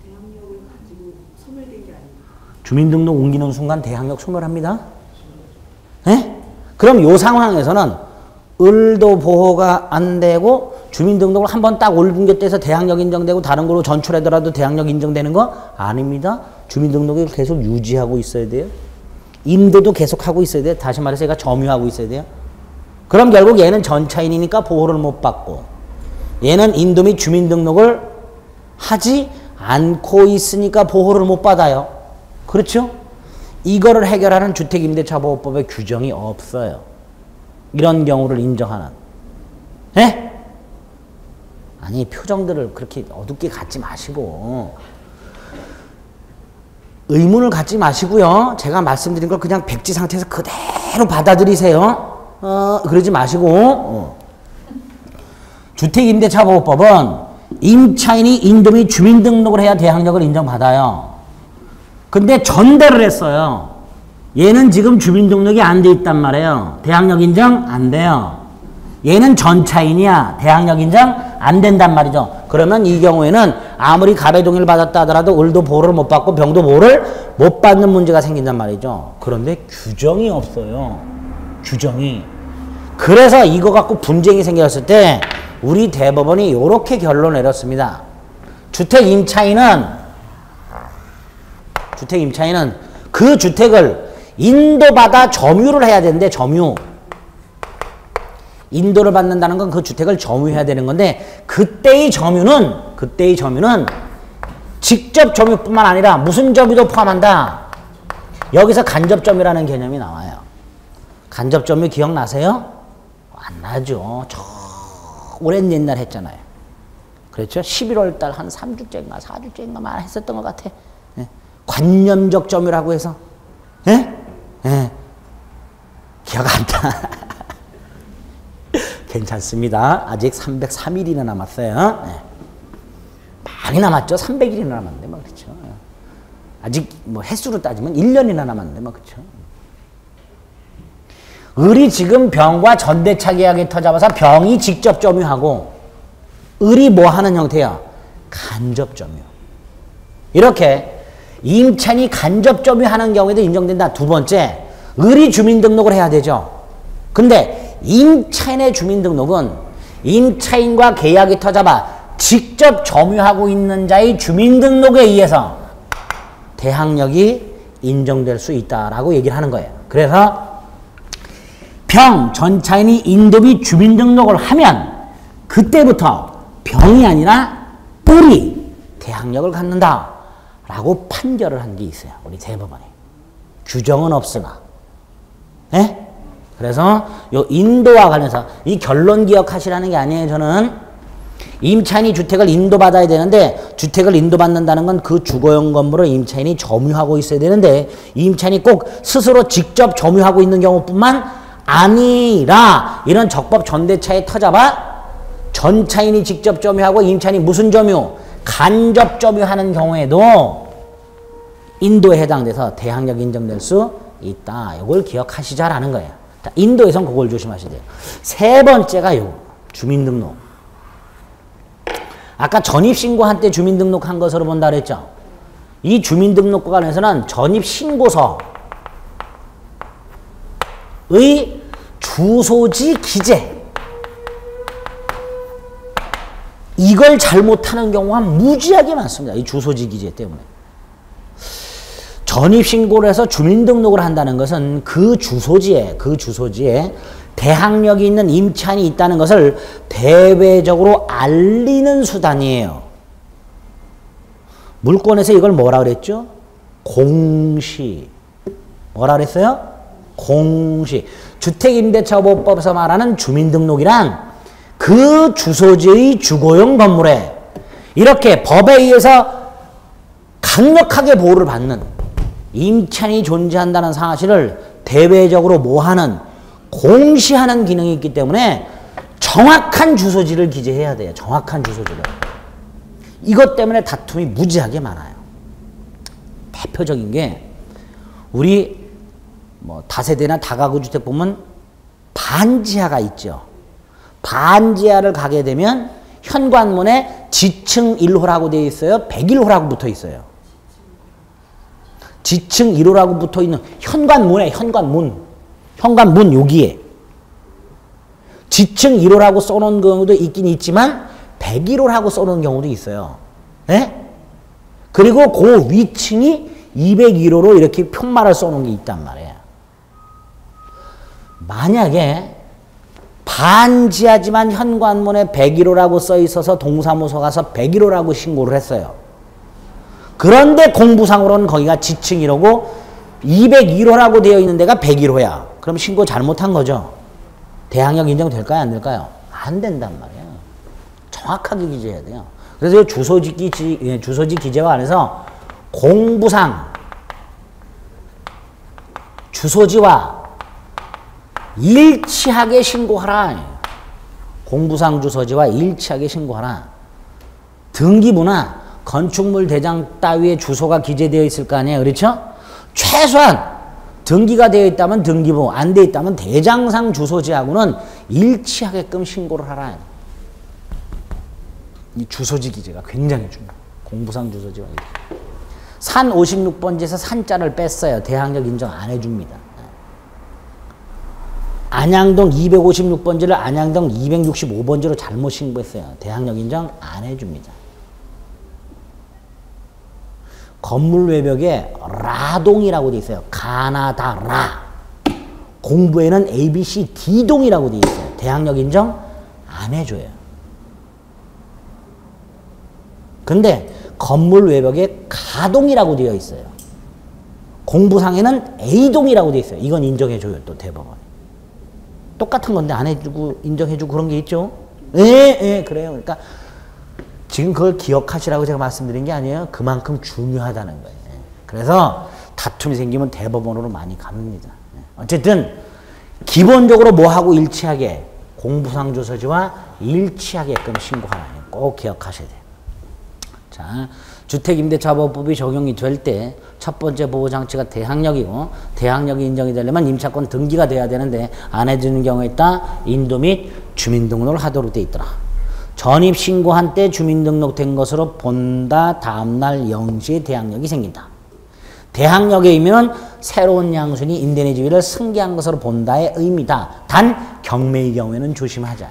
대항력을 가지고 소멸된 게 아니에요. 주민등록 옮기는 순간 대항력 소멸합니다. 네? 그럼 이 상황에서는 을도 보호가 안 되고 주민등록을 한번 딱 옮겼대서 대항력 인정되고 다른 걸로 전출하더라도 대항력 인정되는 거 아닙니다. 주민등록을 계속 유지하고 있어야 돼요. 임대도 계속 하고 있어야 돼요. 다시 말해서 얘가 점유하고 있어야 돼요. 그럼 결국 얘는 전차인이니까 보호를 못 받고 얘는 인도 및 주민등록을 하지 않고 있으니까 보호를 못 받아요. 그렇죠? 이거를 해결하는 주택임대차보호법에 규정이 없어요. 이런 경우를 인정하는. 네? 아니 표정들을 그렇게 어둡게 갖지 마시고 의문을 갖지 마시고요. 제가 말씀드린 걸 그냥 백지 상태에서 그대로 받아들이세요. 그러지 마시고 주택임대차보호법은 임차인이 인도 및 주민등록을 해야 대항력을 인정받아요. 근데 전대를 했어요. 얘는 지금 주민등록이 안 돼 있단 말이에요. 대항력 인정 안 돼요. 얘는 전차인이야. 대항력 인정 안 된단 말이죠. 그러면 이 경우에는 아무리 가배동의를 받았다 하더라도 을도 보호를 못 받고 병도 보호를 못 받는 문제가 생긴단 말이죠. 그런데 규정이 없어요. 규정이. 그래서 이거 갖고 분쟁이 생겼을 때 우리 대법원이 이렇게 결론을 내렸습니다. 주택 임차인은 그 주택을 인도받아 점유를 해야 되는데, 점유. 인도를 받는다는 건 그 주택을 점유해야 되는 건데, 그때의 점유는 직접 점유뿐만 아니라 무슨 점유도 포함한다. 여기서 간접 점유라는 개념이 나와요. 간접 점유 기억나세요? 안 나죠. 저 오랜 옛날 했잖아요. 그렇죠? 11월 달 한 3주째인가 4주째인가 말 했었던 것 같아. 예? 관념적 점유라고 해서. 예? 예. 기억 안 나. 괜찮습니다. 아직 303일이나 남았어요. 예. 많이 남았죠. 300일이나 남았는데 뭐 그렇죠. 아직 뭐 횟수로 따지면 1년이나 남았는데 뭐 그렇죠. 을이 지금 병과 전대차 계약이 터잡아서 병이 직접 점유하고 을이 뭐 하는 형태야? 간접 점유. 이렇게 임차인이 간접 점유하는 경우에도 인정된다. 두 번째, 을이 주민등록을 해야 되죠. 근데 임차인의 주민등록은 임차인과 계약이 터잡아 직접 점유하고 있는 자의 주민등록에 의해서 대항력이 인정될 수 있다라고 얘기를 하는 거예요. 그래서 병, 전차인이 인도비 주민등록을 하면 그때부터 병이 아니라 을이 대항력을 갖는다라고 판결을 한 게 있어요. 우리 대법원이. 규정은 없으나. 예? 그래서 요 인도와 관련해서 이 결론 기억하시라는 게 아니에요. 저는 임차인이 주택을 인도받아야 되는데, 주택을 인도받는다는 건 그 주거용 건물을 임차인이 점유하고 있어야 되는데, 임차인이 꼭 스스로 직접 점유하고 있는 경우뿐만 아니라 이런 적법 전대차에 터잡아 전차인이 직접 점유하고 임차인이 무슨 점유? 간접 점유하는 경우에도 인도에 해당돼서 대항력 인정될 수 있다. 이걸 기억하시자라는 거예요. 인도에선 그걸 조심하셔야 돼요. 세 번째가 요 주민등록. 아까 전입신고한 때 주민등록한 것으로 본다 그랬죠. 이 주민등록과 관련해서는 전입신고서의 주소지 기재, 이걸 잘못하는 경우가 무지하게 많습니다. 이 주소지 기재 때문에. 전입신고를 해서 주민등록을 한다는 것은 그 주소지에 대항력이 있는 임차인이 있다는 것을 대외적으로 알리는 수단이에요. 물권에서 이걸 뭐라 그랬죠? 공시. 뭐라 그랬어요? 공시. 주택임대차보호법에서 말하는 주민등록이란 그 주소지의 주거용 건물에 이렇게 법에 의해서 강력하게 보호를 받는 임차인이 존재한다는 사실을 대외적으로 뭐하는, 공시하는 기능이 있기 때문에 정확한 주소지를 기재해야 돼요. 정확한 주소지를. 이것 때문에 다툼이 무지하게 많아요. 대표적인 게 우리 뭐 다세대나 다가구 주택 보면 반지하가 있죠. 반지하를 가게 되면 현관문에 지층 1호라고 되어 있어요. 101호라고 붙어 있어요. 지층 1호라고 붙어 있는 현관문에, 현관문 여기에 지층 1호라고 써놓은 경우도 있긴 있지만 101호라고 써놓은 경우도 있어요. 네? 그리고 그 위층이 201호로 이렇게 편말을 써놓은 게 있단 말이에요. 만약에 반지하지만 현관문에 101호라고 써 있어서 동사무소 가서 101호라고 신고를 했어요. 그런데 공부상으로는 거기가 지층 1호고 201호라고 되어 있는 데가 101호야. 그럼 신고 잘못한 거죠. 대항력 인정될까요? 안 될까요? 안 된단 말이에요. 정확하게 기재해야 돼요. 그래서 주소지 기재와 관해서 공부상 주소지와 일치하게 신고하라. 공부상 주소지와 일치하게 신고하라. 등기부나 건축물 대장 따위의 주소가 기재되어 있을 거 아니에요. 그렇죠? 최소한 등기가 되어 있다면 등기부, 안 되어 있다면 대장상 주소지하고는 일치하게끔 신고를 하라. 이 주소지 기재가 굉장히 중요해요. 공부상 주소지와 산 56번지에서 산자를 뺐어요. 대항력 인정 안 해줍니다. 안양동 256번지를 안양동 265번지로 잘못 신고했어요. 대항력 인정 안 해줍니다. 건물 외벽에 라동이라고 돼 있어요. 가나다 라. 공부에는 ABC D동이라고 돼 있어요. 대항력 인정 안 해줘요. 근데 건물 외벽에 가동이라고 되어 있어요. 공부상에는 A동이라고 되어 있어요. 이건 인정해줘요. 또 대법원. 똑같은 건데 안 해주고 인정해주고 그런 게 있죠. 예, 그래요. 그러니까 지금 그걸 기억하시라고 제가 말씀드린 게 아니에요. 그만큼 중요하다는 거예요. 그래서 다툼이 생기면 대법원으로 많이 갑니다. 어쨌든 기본적으로 뭐하고 일치하게 공부상 주소지와 일치하게끔 신고하라. 꼭 기억하셔야 돼요. 자, 주택임대차보호법이 적용이 될 때 첫 번째 보호장치가 대항력이고 대항력이 인정이 되려면 임차권 등기가 돼야 되는데 안 해주는 경우에 있다. 인도 및 주민등록을 하도록 돼 있더라. 전입신고한 때 주민등록된 것으로 본다. 다음날 0시에 대항력이 생긴다. 대항력의 의미는 새로운 양순이 임대인의 지위를 승계한 것으로 본다의 의미다. 단 경매의 경우에는 조심하자.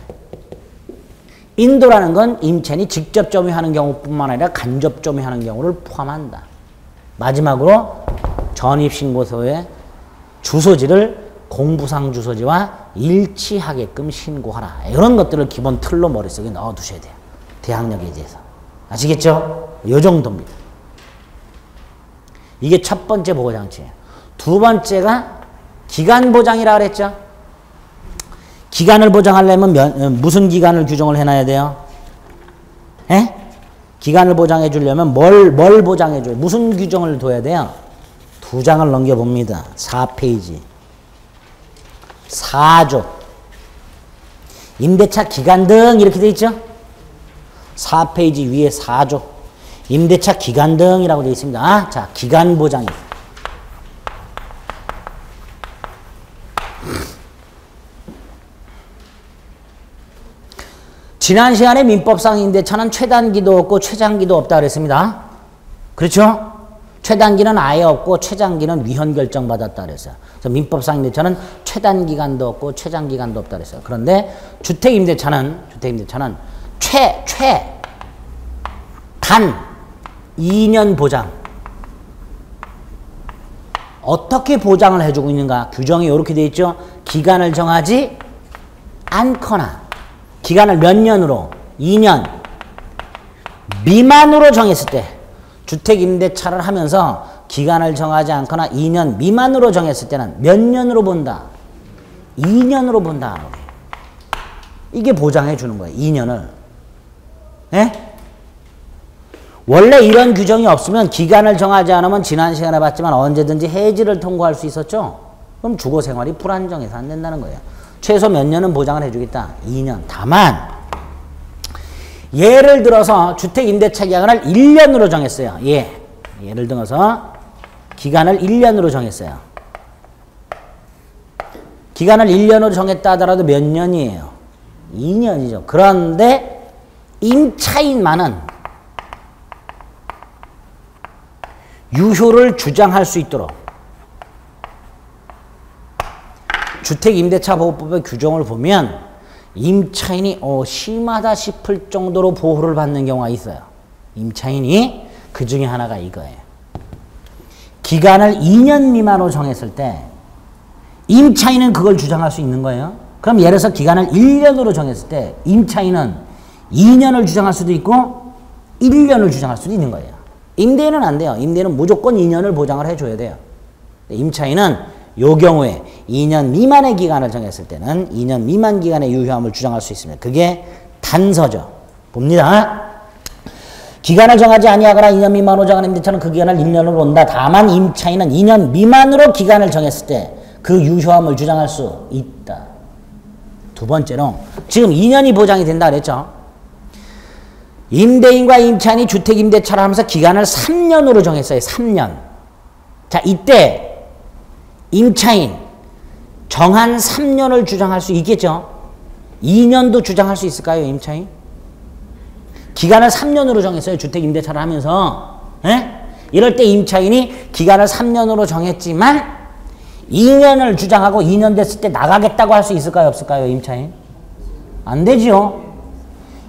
인도라는 건 임차인이 직접 점유하는 경우뿐만 아니라 간접 점유하는 경우를 포함한다. 마지막으로 전입신고서의 주소지를 공부상 주소지와 일치하게끔 신고하라. 이런 것들을 기본 틀로 머릿속에 넣어두셔야 돼요. 대항력에 대해서. 아시겠죠? 이 정도입니다. 이게 첫 번째 보호장치예요. 두 번째가 기간보장이라 그랬죠? 기간을 보장하려면 무슨 기간을 규정을 해놔야 돼요? 에? 기간을 보장해 주려면 뭘 보장해 줘요? 무슨 규정을 둬야 돼요? 두 장을 넘겨봅니다. 4페이지. 4조. 임대차 기간 등 이렇게 돼 있죠? 4페이지 위에 4조. 임대차 기간 등이라고 되어 있습니다. 자, 기간 보장이. 지난 시간에 민법상 임대차는 최단기도 없고 최장기도 없다 그랬습니다. 그렇죠? 최단기는 아예 없고 최장기는 위헌 결정 받았다 그랬어요. 그래서 민법상 임대차는 최단기간도 없고 최장기간도 없다 그랬어요. 그런데 주택임대차는 단 2년 보장. 어떻게 보장을 해주고 있는가? 규정이 이렇게 되어 있죠. 기간을 정하지 않거나 기간을 몇 년으로? 2년 미만으로 정했을 때 주택임대차를 하면서 기간을 정하지 않거나 2년 미만으로 정했을 때는 몇 년으로 본다? 2년으로 본다. 이게 보장해 주는 거예요. 2년을. 예? 원래 이런 규정이 없으면 기간을 정하지 않으면 지난 시간에 봤지만 언제든지 해지를 통고할 수 있었죠. 그럼 주거생활이 불안정해서 안 된다는 거예요. 최소 몇 년은 보장을 해주겠다. 2년. 다만 예를 들어서 주택임대차 기간을 1년으로 정했어요. 예를 들어서 기간을 1년으로 정했어요. 기간을 1년으로 정했다 하더라도 몇 년이에요? 2년이죠. 그런데 임차인만은 유효를 주장할 수 있도록 주택임대차보호법의 규정을 보면 임차인이 심하다 싶을 정도로 보호를 받는 경우가 있어요. 임차인이 그 중에 하나가 이거예요. 기간을 2년 미만으로 정했을 때 임차인은 그걸 주장할 수 있는 거예요. 그럼 예를 들어서 기간을 1년으로 정했을 때 임차인은 2년을 주장할 수도 있고 1년을 주장할 수도 있는 거예요. 임대인은 안 돼요. 임대인은 무조건 2년을 보장을 해줘야 돼요. 임차인은 요 경우에 2년 미만의 기간을 정했을 때는 2년 미만 기간의 유효함을 주장할 수 있습니다. 그게 단서죠. 봅니다. 기간을 정하지 아니하거나 2년 미만으로 정하는 임대차는 그 기간을 1년으로 본다. 다만 임차인은 2년 미만으로 기간을 정했을 때 그 유효함을 주장할 수 있다. 두 번째로 지금 2년이 보장이 된다 그랬죠. 임대인과 임차인이 주택임대차를 하면서 기간을 3년으로 정했어요. 3년. 자, 이때 임차인 정한 3년을 주장할 수 있겠죠. 2년도 주장할 수 있을까요, 임차인? 기간을 3년으로 정했어요. 주택 임대차를 하면서. 예? 이럴 때 임차인이 기간을 3년으로 정했지만 2년을 주장하고 2년 됐을 때 나가겠다고 할 수 있을까요, 없을까요, 임차인? 안 되죠.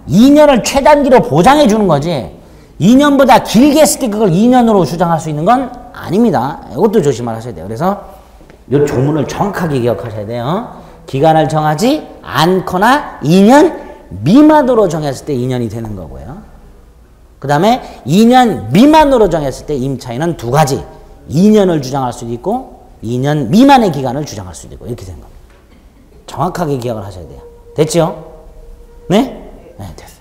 2년을 최단기로 보장해 주는 거지. 2년보다 길게 했을 때 그걸 2년으로 주장할 수 있는 건 아닙니다. 이것도 조심을 하셔야 돼요. 그래서 이 조문을 정확하게 기억하셔야 돼요. 기간을 정하지 않거나 2년 미만으로 정했을 때 2년이 되는 거고요. 그 다음에 2년 미만으로 정했을 때 임차인은 두 가지. 2년을 주장할 수도 있고 2년 미만의 기간을 주장할 수도 있고 이렇게 되는 겁니다. 정확하게 기억을 하셔야 돼요. 됐죠? 네? 네, 됐어요.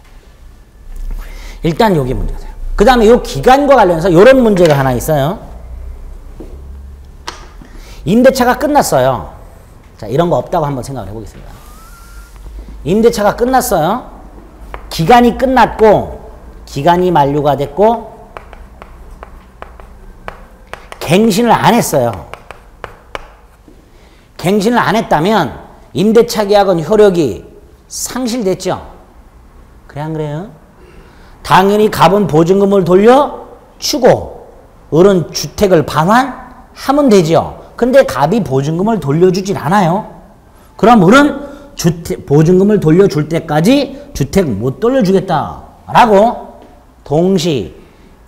일단 여기 문제가 돼요. 그 다음에 이 기간과 관련해서 이런 문제가 하나 있어요. 임대차가 끝났어요. 자, 이런 거 없다고 한번 생각을 해보겠습니다. 임대차가 끝났어요. 기간이 끝났고, 기간이 만료가 됐고, 갱신을 안 했어요. 갱신을 안 했다면, 임대차 계약은 효력이 상실됐죠? 그래, 안 그래요? 당연히 값은 보증금을 돌려주고, 을은 주택을 반환하면 되죠. 근데 갑이 보증금을 돌려주질 않아요. 그럼 을은 보증금을 돌려줄 때까지 주택 못 돌려주겠다라고 동시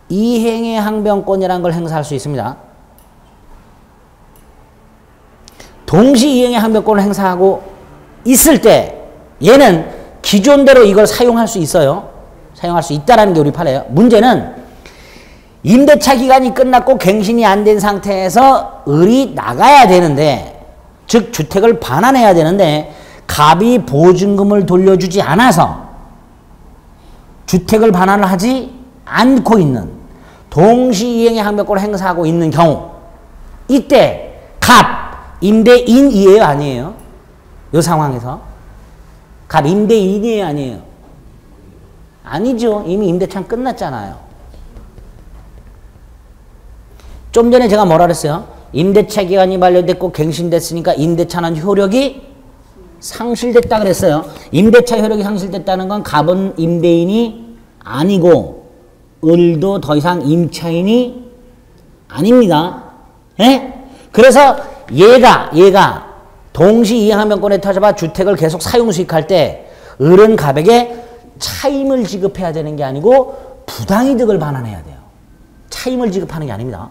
이행의 항변권이라는 걸 행사할 수 있습니다. 동시 이행의 항변권을 행사하고 있을 때 얘는 기존대로 이걸 사용할 수 있어요. 사용할 수 있다라는 게 우리 판이에요. 문제는 임대차 기간이 끝났고 갱신이 안 된 상태에서 을이 나가야 되는데, 즉 주택을 반환해야 되는데 갑이 보증금을 돌려주지 않아서 주택을 반환을 하지 않고 있는 동시이행의 항변권을 행사하고 있는 경우, 이때 갑 임대인이에요, 아니에요? 이 상황에서 갑 임대인이에요, 아니에요? 아니죠. 이미 임대차는 끝났잖아요. 좀 전에 제가 뭐라 그랬어요? 임대차 기간이 만료됐고 갱신됐으니까 임대차는 효력이 상실됐다 그랬어요. 임대차 효력이 상실됐다는 건 갑은 임대인이 아니고 을도 더 이상 임차인이 아닙니다. 예? 그래서 얘가 동시 이행항변권에 터져봐 주택을 계속 사용 수익할 때 을은 갑에게 차임을 지급해야 되는 게 아니고 부당이득을 반환해야 돼요. 차임을 지급하는 게 아닙니다.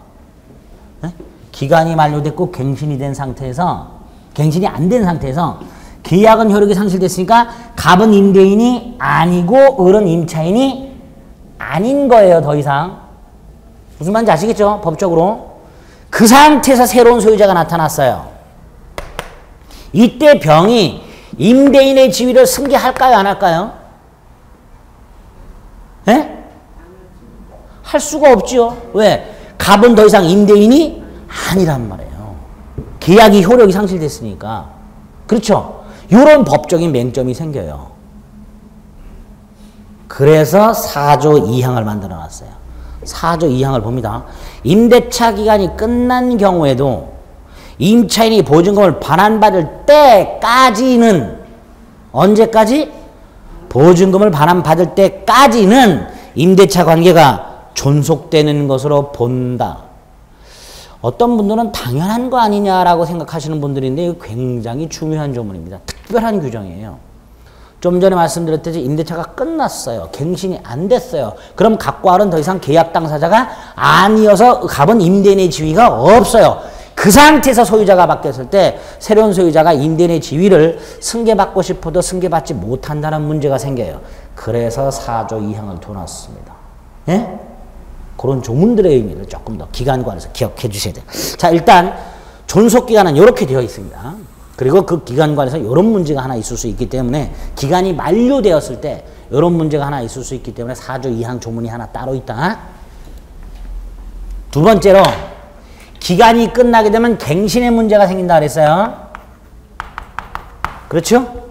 네? 기간이 만료됐고 갱신이 된 상태에서, 갱신이 안 된 상태에서 계약은 효력이 상실됐으니까 갑은 임대인이 아니고 을은 임차인이 아닌 거예요, 더 이상. 무슨 말인지 아시겠죠? 법적으로. 그 상태에서 새로운 소유자가 나타났어요. 이때 병이 임대인의 지위를 승계할까요, 안 할까요? 예? 할 수가 없죠. 왜? 갑은 더 이상 임대인이 아니란 말이에요. 계약이 효력이 상실됐으니까. 그렇죠? 이런 법적인 맹점이 생겨요. 그래서 4조 2항을 만들어 놨어요. 4조 2항을 봅니다. 임대차 기간이 끝난 경우에도 임차인이 보증금을 반환받을 때까지는, 언제까지? 보증금을 반환받을 때까지는 임대차 관계가 존속되는 것으로 본다. 어떤 분들은 당연한 거 아니냐라고 생각하시는 분들인데 이거 굉장히 중요한 조문입니다. 특별한 규정이에요. 좀 전에 말씀드렸듯이 임대차가 끝났어요. 갱신이 안 됐어요. 그럼 갑과 을은 더 이상 계약 당사자가 아니어서 갑은 임대인의 지위가 없어요. 그 상태에서 소유자가 바뀌었을 때 새로운 소유자가 임대인의 지위를 승계받고 싶어도 승계받지 못한다는 문제가 생겨요. 그래서 4조 2항을 둬놨습니다. 예? 그런 조문들의 의미를 조금 더 기간관에서 기억해 주셔야 돼요. 자, 일단 존속기간은 이렇게 되어 있습니다. 그리고 그 기간관에서 이런 문제가 하나 있을 수 있기 때문에, 기간이 만료되었을 때 이런 문제가 하나 있을 수 있기 때문에 4조 2항 조문이 하나 따로 있다. 두 번째로 기간이 끝나게 되면 갱신의 문제가 생긴다 그랬어요. 그렇죠?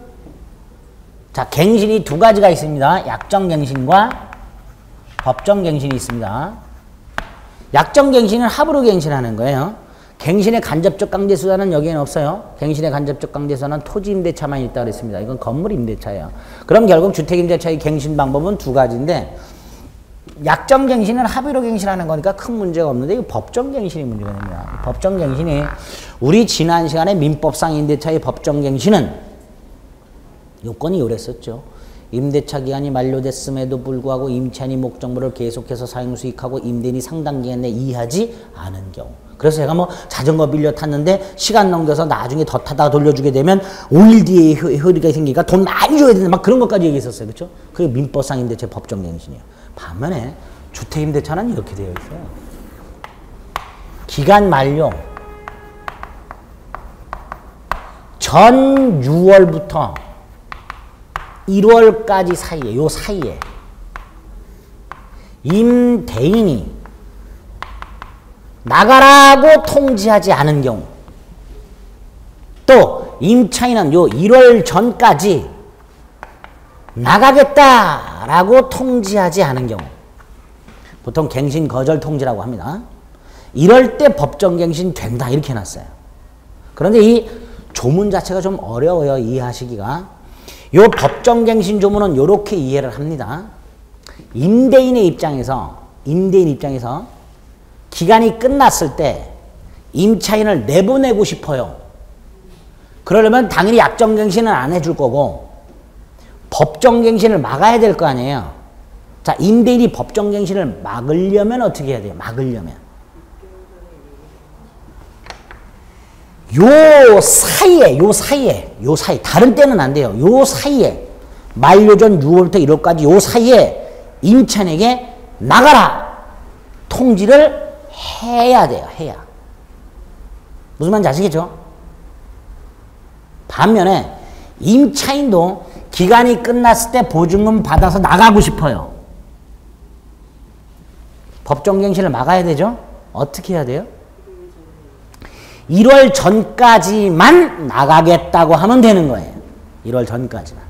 자, 갱신이 두 가지가 있습니다. 약정갱신과 법정갱신이 있습니다. 약정갱신은 합으로 갱신하는 거예요. 갱신의 간접적 강제수단은 여기에는 없어요. 갱신의 간접적 강제수단은 토지 임대차만 있다고 그랬습니다. 이건 건물 임대차예요. 그럼 결국 주택 임대차의 갱신 방법은 두 가지인데 약정 갱신은 합의로 갱신하는 거니까 큰 문제가 없는데 이 법정 갱신이 문제가 됩니다. 법정 갱신이 우리 지난 시간에 민법상 임대차의 법정 갱신은 요건이 요랬었죠. 임대차 기간이 만료됐음에도 불구하고 임차인이 목적물을 계속해서 사용 수익하고 임대인이 상당 기간 내에 이해하지 않은 경우. 그래서 제가 뭐 자전거 빌려 탔는데 시간 넘겨서 나중에 더 타다가 돌려주게 되면 5일 뒤에 허리가 생기니까 돈 많이 줘야 되는데 막 그런 것까지 얘기했었어요. 그렇죠? 그게 민법상 임대차 법정 갱신이에요. 반면에 주택 임대차는 이렇게 되어 있어요. 기간 만료 전 6월부터 1월까지 사이에, 요 사이에 임대인이 나가라고 통지하지 않은 경우, 또 임차인은 요 1월 전까지 나가겠다라고 통지하지 않은 경우, 보통 갱신 거절 통지라고 합니다. 이럴 때 법정 갱신 된다 이렇게 해놨어요. 그런데 이 조문 자체가 좀 어려워요. 이해하시기가. 요 법정 갱신 조문은 요렇게 이해를 합니다. 임대인의 입장에서 기간이 끝났을 때 임차인을 내보내고 싶어요. 그러려면 당연히 약정 갱신은 안 해줄 거고 법정 갱신을 막아야 될 거 아니에요. 자, 임대인이 법정 갱신을 막으려면 어떻게 해야 돼요? 막으려면 요 사이에 다른 때는 안 돼요. 요 사이에 만료 전 6월부터 1월까지 요 사이에 임차인에게 나가라 통지를 해야 돼요. 해야. 무슨 말인지 아시겠죠? 반면에 임차인도 기간이 끝났을 때 보증금 받아서 나가고 싶어요. 법정갱신을 막아야 되죠? 어떻게 해야 돼요? 1월 전까지만 나가겠다고 하면 되는 거예요. 1월 전까지만.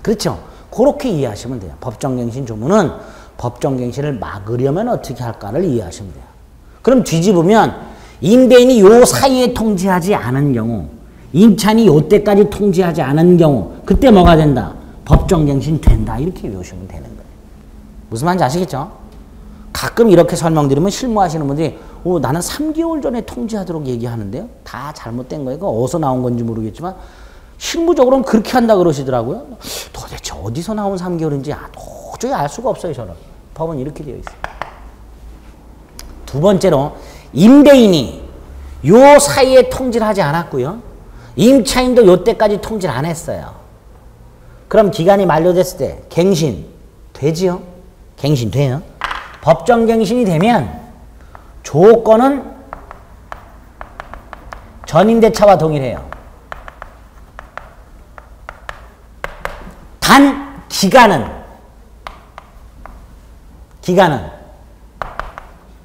그렇죠? 그렇게 이해하시면 돼요. 법정갱신 조문은 법정갱신을 막으려면 어떻게 할까를 이해하시면 돼요. 그럼 뒤집으면 임대인이 요 사이에 통지하지 않은 경우, 임차인이 요 때까지 통지하지 않은 경우, 그때 뭐가 된다? 법정갱신 된다. 이렇게 외우시면 되는 거예요. 무슨 말인지 아시겠죠? 가끔 이렇게 설명드리면 실무하시는 분들이 나는 3개월 전에 통지하도록 얘기하는데요. 다 잘못된 거예요. 그거 어디서 나온 건지 모르겠지만 실무적으로는 그렇게 한다 그러시더라고요. 도대체 어디서 나온 3개월인지 도저히 알 수가 없어요. 저는. 법은 이렇게 되어 있어요. 두 번째로 임대인이 요 사이에 통지를 하지 않았고요. 임차인도 요 때까지 통지를 안 했어요. 그럼 기간이 만료됐을 때 갱신 되지요? 갱신 돼요. 법정갱신이 되면 조건은 전임대차와 동일해요. 단 기간은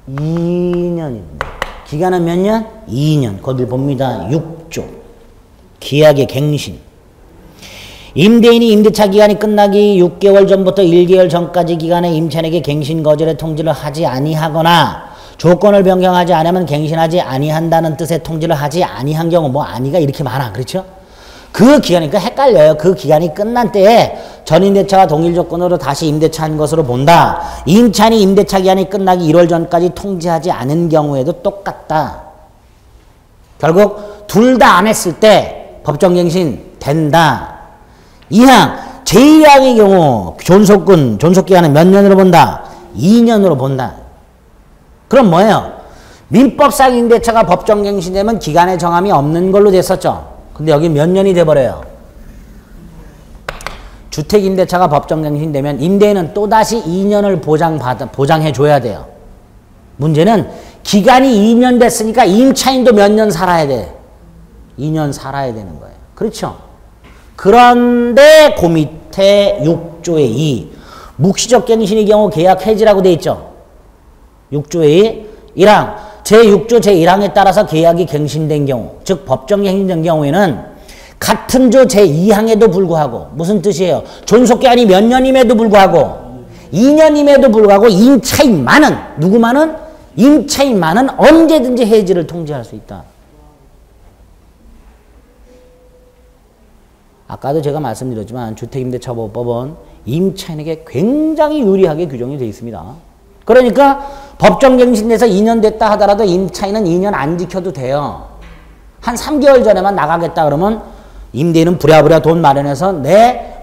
2년입니다. 기간은 몇 년? 2년. 거기 봅니다. 6조. 계약의 갱신. 임대인이 임대차 기간이 끝나기 6개월 전부터 1개월 전까지 기간에 임차인에게 갱신 거절의 통지를 하지 아니하거나 조건을 변경하지 않으면 갱신하지 아니한다는 뜻의 통지를 하지 아니한 경우, 아니가 이렇게 많아. 그렇죠? 그 기간이니까 헷갈려요. 그 기간이 끝난 때에 전임대차와 동일 조건으로 다시 임대차한 것으로 본다. 임차인이 임대차 기간이 끝나기 1월 전까지 통지하지 않은 경우에도 똑같다. 결국 둘 다 안 했을 때 법정갱신 된다. 2항 제1항의 경우 존속기간은 몇 년으로 본다? 2년으로 본다. 그럼 뭐예요? 민법상 임대차가 법정갱신되면 기간의 정함이 없는 걸로 됐었죠. 근데 여기 몇 년이 돼버려요? 주택임대차가 법정갱신되면 임대인은 또다시 2년을 보장해줘야 돼요. 문제는 기간이 2년 됐으니까 임차인도 몇 년 살아야 돼? 2년 살아야 되는 거예요. 그렇죠? 그런데 그 밑에 6조의 2 묵시적 갱신의 경우 계약 해지라고 돼 있죠. 6조의 1항 제6조 제1항에 따라서 계약이 갱신된 경우, 즉 법정갱신된 경우에는 같은 조 제2항에도 불구하고, 무슨 뜻이에요? 존속기간이 몇 년임에도 불구하고 2년임에도 불구하고 임차인만은, 누구만은? 임차인만은 언제든지 해지를 통지할 수 있다. 아까도 제가 말씀드렸지만 주택임대차보호법은 임차인에게 굉장히 유리하게 규정이 되어 있습니다. 그러니까 법정갱신돼서 2년 됐다 하더라도 임차인은 2년 안 지켜도 돼요. 한 3개월 전에만 나가겠다 그러면 임대인은 부랴부랴 돈 마련해서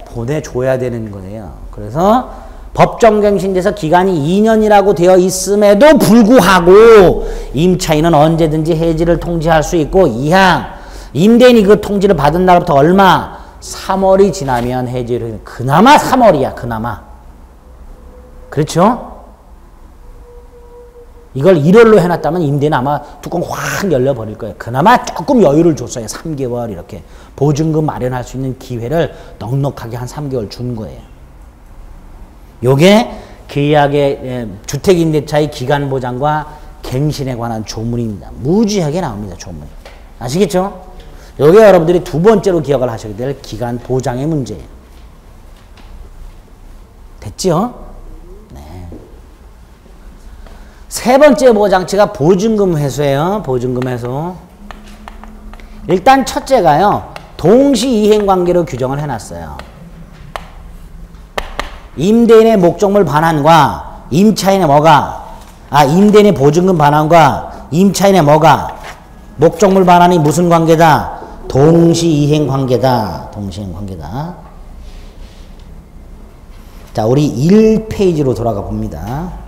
보내줘야 되는 거예요. 그래서 법정갱신돼서 기간이 2년이라고 되어 있음에도 불구하고 임차인은 언제든지 해지를 통지할 수 있고, 이항 임대인이 그 통지를 받은 날부터 얼마? 3월이 지나면 해지를, 그나마 3월이야, 그나마. 그렇죠? 이걸 1월로 해놨다면 임대는 아마 뚜껑 확 열려버릴 거예요. 그나마 조금 여유를 줬어요. 3개월 이렇게. 보증금 마련할 수 있는 기회를 넉넉하게 한 3개월 준 거예요. 요게 계약의 주택임대차의 기간보장과 갱신에 관한 조문입니다. 무지하게 나옵니다. 조문이. 아시겠죠? 요게 여러분들이 두 번째로 기억을 하셔야 될 기간보장의 문제예요. 됐죠? 세 번째 보장치가 보증금 회수예요. 보증금 회수. 일단 첫째가요, 동시이행관계로 규정을 해놨어요. 임대인의 목적물 반환과 임차인의 임대인의 보증금 반환과 임차인의 목적물 반환이 무슨 관계다? 동시이행관계다. 동시이행관계다. 자, 우리 1페이지로 돌아가 봅니다.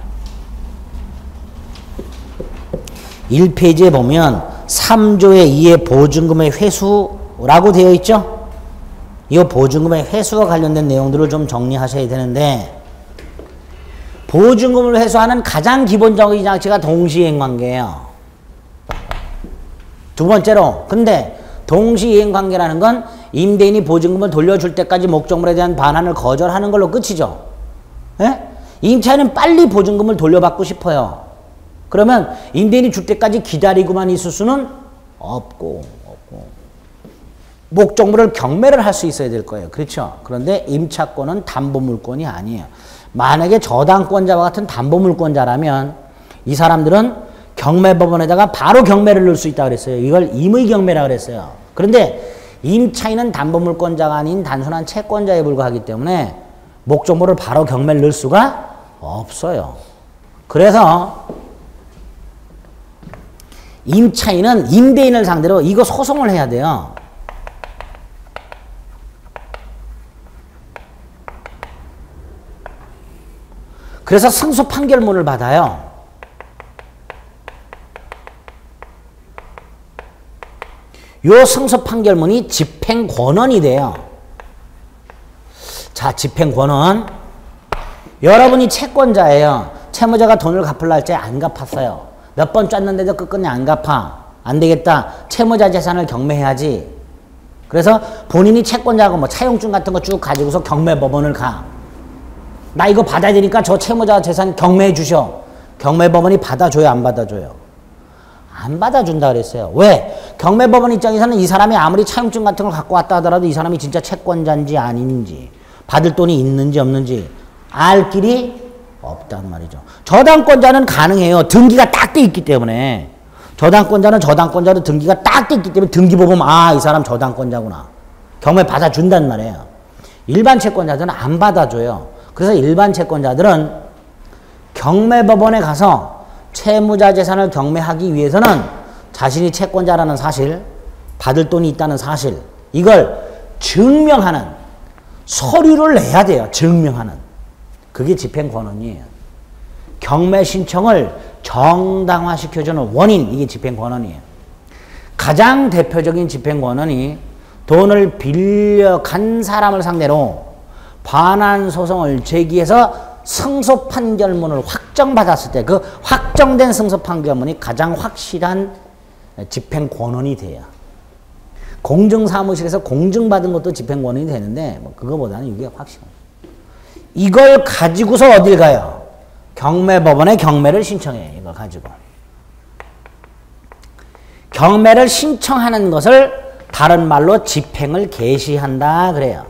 1페이지에 보면 3조의 2의 보증금의 회수라고 되어 있죠? 이 보증금의 회수와 관련된 내용들을 좀 정리하셔야 되는데, 보증금을 회수하는 가장 기본적인 장치가 동시이행관계예요. 두 번째로, 근데 동시이행관계라는 건 임대인이 보증금을 돌려줄 때까지 목적물에 대한 반환을 거절하는 걸로 끝이죠. 예? 임차인은 빨리 보증금을 돌려받고 싶어요. 그러면 임대인이 줄 때까지 기다리고만 있을 수는 없고 목적물을 경매를 할 수 있어야 될 거예요. 그렇죠? 그런데 임차권은 담보물권이 아니에요. 만약에 저당권자와 같은 담보물권자라면 이 사람들은 경매법원에다가 바로 경매를 넣을 수 있다고 그랬어요. 이걸 임의경매라고 그랬어요. 그런데 임차인은 담보물권자가 아닌 단순한 채권자에 불과하기 때문에 목적물을 바로 경매를 넣을 수가 없어요. 그래서 임차인은 임대인을 상대로 이거 소송을 해야 돼요. 그래서 승소 판결문을 받아요. 요 승소 판결문이 집행권원이 돼요. 자, 집행권원. 여러분이 채권자예요. 채무자가 돈을 갚으려 할 때 안 갚았어요. 몇 번 짰는데도 끝끝내 안 갚아. 안 되겠다. 채무자 재산을 경매해야지. 그래서 본인이 채권자하고 뭐 차용증 같은 거 쭉 가지고서 경매법원을 가. 나 이거 받아야 되니까 저 채무자 재산 경매해 주셔. 경매법원이 받아줘요, 안 받아줘요? 안 받아준다 그랬어요. 왜? 경매법원 입장에서는 이 사람이 아무리 차용증 같은 걸 갖고 왔다 하더라도 이 사람이 진짜 채권자인지 아닌지, 받을 돈이 있는지 없는지 알 길이 없단 말이죠. 저당권자는 가능해요. 등기가 딱 돼 있기 때문에. 저당권자는 저당권자로 등기가 딱 돼 있기 때문에 등기 보면 이 사람 저당권자구나. 경매 받아준단 말이에요. 일반 채권자들은 안 받아줘요. 그래서 일반 채권자들은 경매법원에 가서 채무자 재산을 경매하기 위해서는 자신이 채권자라는 사실, 받을 돈이 있다는 사실, 이걸 증명하는 서류를 내야 돼요. 증명하는. 그게 집행권원이에요. 경매 신청을 정당화시켜주는 원인, 이게 집행권원이에요. 가장 대표적인 집행권원이 돈을 빌려간 사람을 상대로 반환 소송을 제기해서 승소 판결문을 확정받았을 때 그 확정된 승소 판결문이 가장 확실한 집행권원이 돼요. 공증사무실에서 공증받은 것도 집행권원이 되는데 뭐 그거보다는 이게 확실한. 이걸 가지고서 어딜 가요? 경매법원에 경매를 신청해요. 이걸 가지고. 경매를 신청하는 것을 다른 말로 집행을 개시한다 그래요.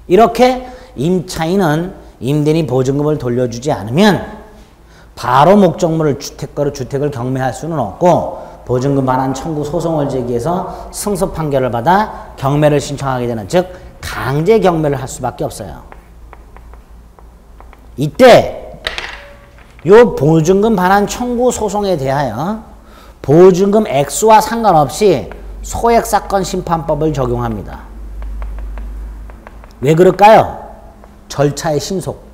이렇게 임차인은 임대인이 보증금을 돌려주지 않으면 바로 목적물을 주택거래 주택을 경매할 수는 없고 보증금 반환 청구 소송을 제기해서 승소 판결을 받아 경매를 신청하게 되는, 즉 강제 경매를 할 수밖에 없어요. 이때 요 보증금 반환 청구 소송에 대하여 보증금 액수와 상관없이 소액사건 심판법을 적용합니다. 왜 그럴까요? 절차의 신속.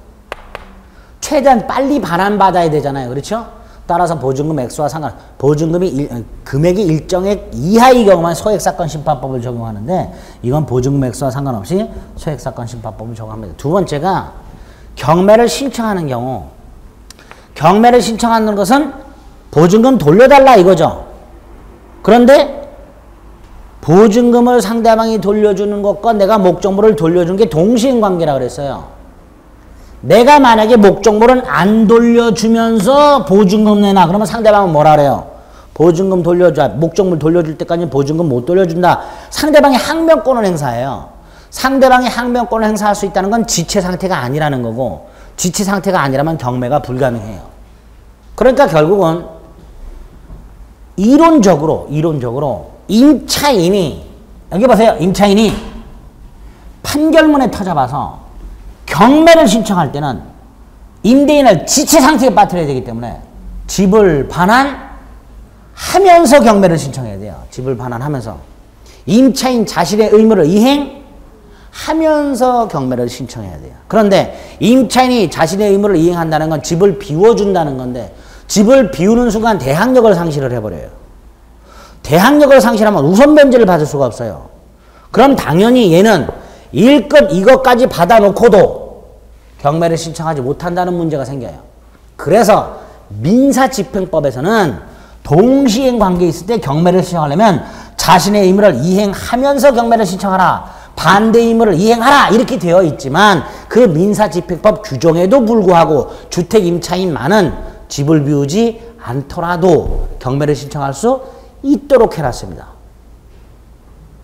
최대한 빨리 반환받아야 되잖아요. 그렇죠? 따라서 보증금 액수와 보증금이 금액이 일정액 이하의 경우만 소액사건 심판법을 적용하는데, 이건 보증금 액수와 상관없이 소액사건 심판법을 적용합니다. 두 번째가 경매를 신청하는 경우, 경매를 신청하는 것은 보증금 돌려달라 이거죠. 그런데 보증금을 상대방이 돌려주는 것과 내가 목적물을 돌려주는 게 동시인관계라 그랬어요. 내가 만약에 목적물은 안 돌려주면서 보증금 내놔 그러면 상대방은 뭐라 그래요? 보증금 돌려줘. 목적물 돌려줄 때까지 보증금 못 돌려준다. 상대방이 항명권을 행사해요. 상대방이 항명권을 행사할 수 있다는 건 지체 상태가 아니라는 거고, 지체 상태가 아니라면 경매가 불가능해요. 그러니까 결국은 이론적으로 임차인이, 여기 보세요. 임차인이 판결문에 터져봐서 경매를 신청할 때는 임대인을 지체 상태에 빠뜨려야 되기 때문에 집을 반환하면서 경매를 신청해야 돼요. 집을 반환하면서. 임차인 자신의 의무를 이행하면서 경매를 신청해야 돼요. 그런데 임차인이 자신의 의무를 이행한다는 건 집을 비워준다는 건데, 집을 비우는 순간 대항력을 상실을 해버려요. 대항력을 상실하면 우선 변제를 받을 수가 없어요. 그럼 당연히 얘는 일껏 이것까지 받아놓고도 경매를 신청하지 못한다는 문제가 생겨요. 그래서 민사집행법에서는 동시행 관계에 있을 때 경매를 신청하려면 자신의 의무를 이행하면서 경매를 신청하라, 반대 의무를 이행하라 이렇게 되어 있지만, 그 민사집행법 규정에도 불구하고 주택임차인만은 집을 비우지 않더라도 경매를 신청할 수 있도록 해놨습니다.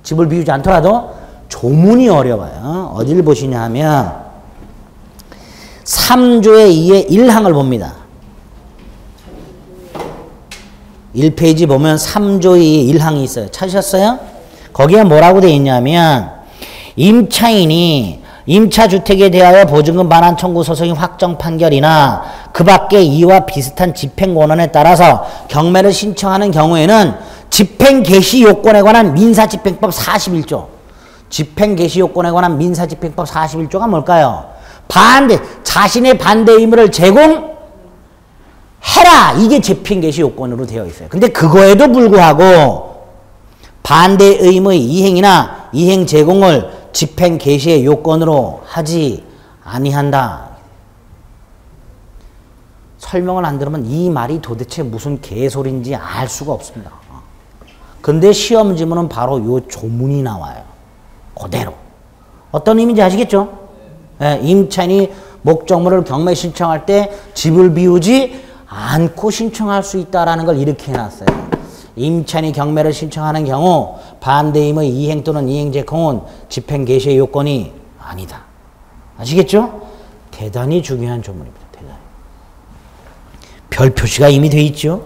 집을 비우지 않더라도 조문이 어려워요. 어디를 보시냐 하면 3조의 2의 1항을 봅니다. 1페이지 보면 3조의 2의 1항이 있어요. 찾으셨어요? 거기에 뭐라고 되어 있냐면, 임차인이 임차주택에 대하여 보증금 반환 청구 소송이 확정 판결이나 그 밖의 이와 비슷한 집행권원에 따라서 경매를 신청하는 경우에는 집행 개시 요건에 관한 민사집행법 41조, 집행 개시 요건에 관한 민사집행법 41조가 뭘까요? 자신의 반대 의무를 제공해라, 이게 집행 개시 요건으로 되어 있어요. 근데 그거에도 불구하고 반대 의무의 이행이나 이행 제공을 집행 개시의 요건으로 하지 아니한다. 설명을 안 들으면 이 말이 도대체 무슨 개소리인지 알 수가 없습니다. 근데 시험 지문은 바로 요 조문이 나와요. 그대로. 어떤 의미인지 아시겠죠? 네, 임차인이 목적물을 경매 신청할 때 집을 비우지 않고 신청할 수 있다는 걸 이렇게 해놨어요. 임차인이 경매를 신청하는 경우 반대 의무의 이행 또는 이행 제공은 집행 개시의 요건이 아니다. 아시겠죠? 대단히 중요한 조문입니다. 대단히. 별 표시가 이미 돼 있죠.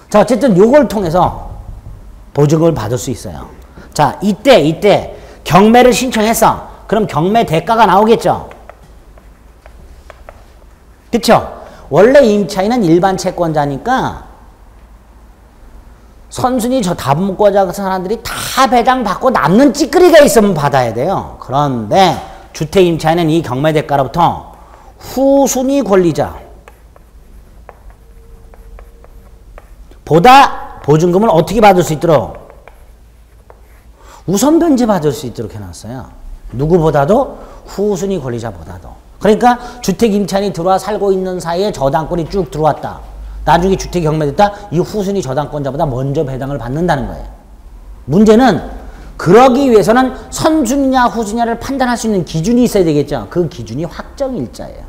자, 어쨌든 요걸 통해서 보증금을 받을 수 있어요. 자, 이때 경매를 신청했어. 그럼 경매 대가가 나오겠죠. 그쵸? 원래 임차인은 일반 채권자니까 선순위 저 다분권자 사람들이 다 배당받고 남는 찌끄리가 있으면 받아야 돼요. 그런데 주택임차인은 이 경매 대가로부터 후순위 권리자 보다 보증금을 어떻게 받을 수 있도록 우선 변제 받을 수 있도록 해놨어요. 누구보다도 후순위 권리자보다도. 그러니까 주택임차인이 들어와 살고 있는 사이에 저당권이 쭉 들어왔다. 나중에 주택이 경매됐다. 이 후순위 저당권자보다 먼저 배당을 받는다는 거예요. 문제는 그러기 위해서는 선순위냐 후순위냐를 판단할 수 있는 기준이 있어야 되겠죠. 그 기준이 확정일자예요.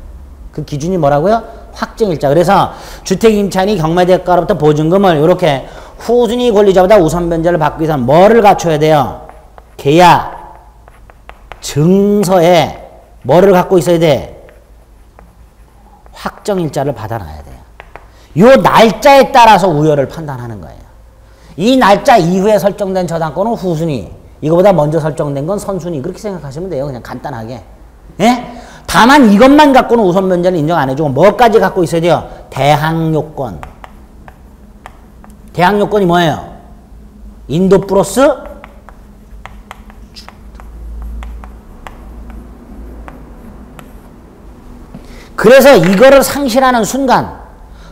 그 기준이 뭐라고요? 확정일자. 그래서 주택임차인이 경매대가로부터 보증금을 이렇게 후순위 권리자보다 우선 변제를 받기 위해서는 뭐를 갖춰야 돼요? 계약, 증서에 뭐를 갖고 있어야 돼? 확정일자를 받아놔야 돼요. 요 날짜에 따라서 우열을 판단하는 거예요. 이 날짜 이후에 설정된 저당권은 후순위, 이거보다 먼저 설정된 건 선순위, 그렇게 생각하시면 돼요. 그냥 간단하게. 예? 다만 이것만 갖고는 우선 면제는 인정 안 해주고 뭐까지 갖고 있어야 돼요? 대항요건. 대항요건이 뭐예요? 인도 플러스 그래서 이거를 상실하는 순간,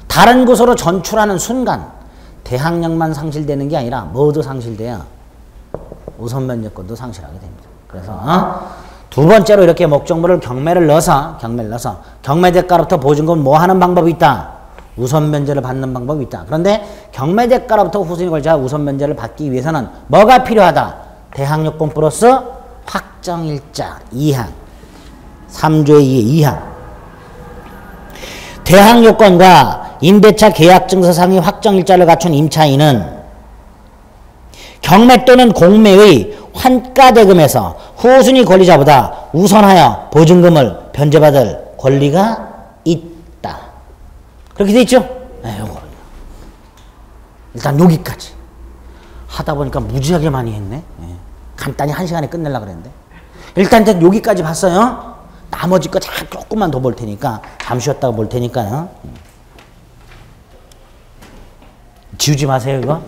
다른 곳으로 전출하는 순간 대항력만 상실되는 게 아니라 뭐도 상실돼요? 우선 면제권도 상실하게 됩니다. 그래서 두 번째로 이렇게 목적물을 경매를 넣어서 경매 대가로부터 보증금 뭐 하는 방법이 있다? 우선 면제를 받는 방법이 있다. 그런데 경매 대가로부터 후순위 걸자 우선 면제를 받기 위해서는 뭐가 필요하다? 대항요건 플러스 확정일자 2항. 3조의 2의 2항. 대항요건과 임대차 계약증서상의 확정일자를 갖춘 임차인은 경매 또는 공매의 환가대금에서 후순위 권리자보다 우선하여 보증금을 변제받을 권리가 있다. 그렇게 돼 있죠? 네, 요거. 일단 여기까지. 하다 보니까 무지하게 많이 했네. 네. 간단히 1시간에 끝내려고 그랬는데. 일단 여기까지 봤어요. 나머지 거 조금만 더 볼 테니까 잠시 쉬었다가 볼 테니까요. 지우지 마세요 이거.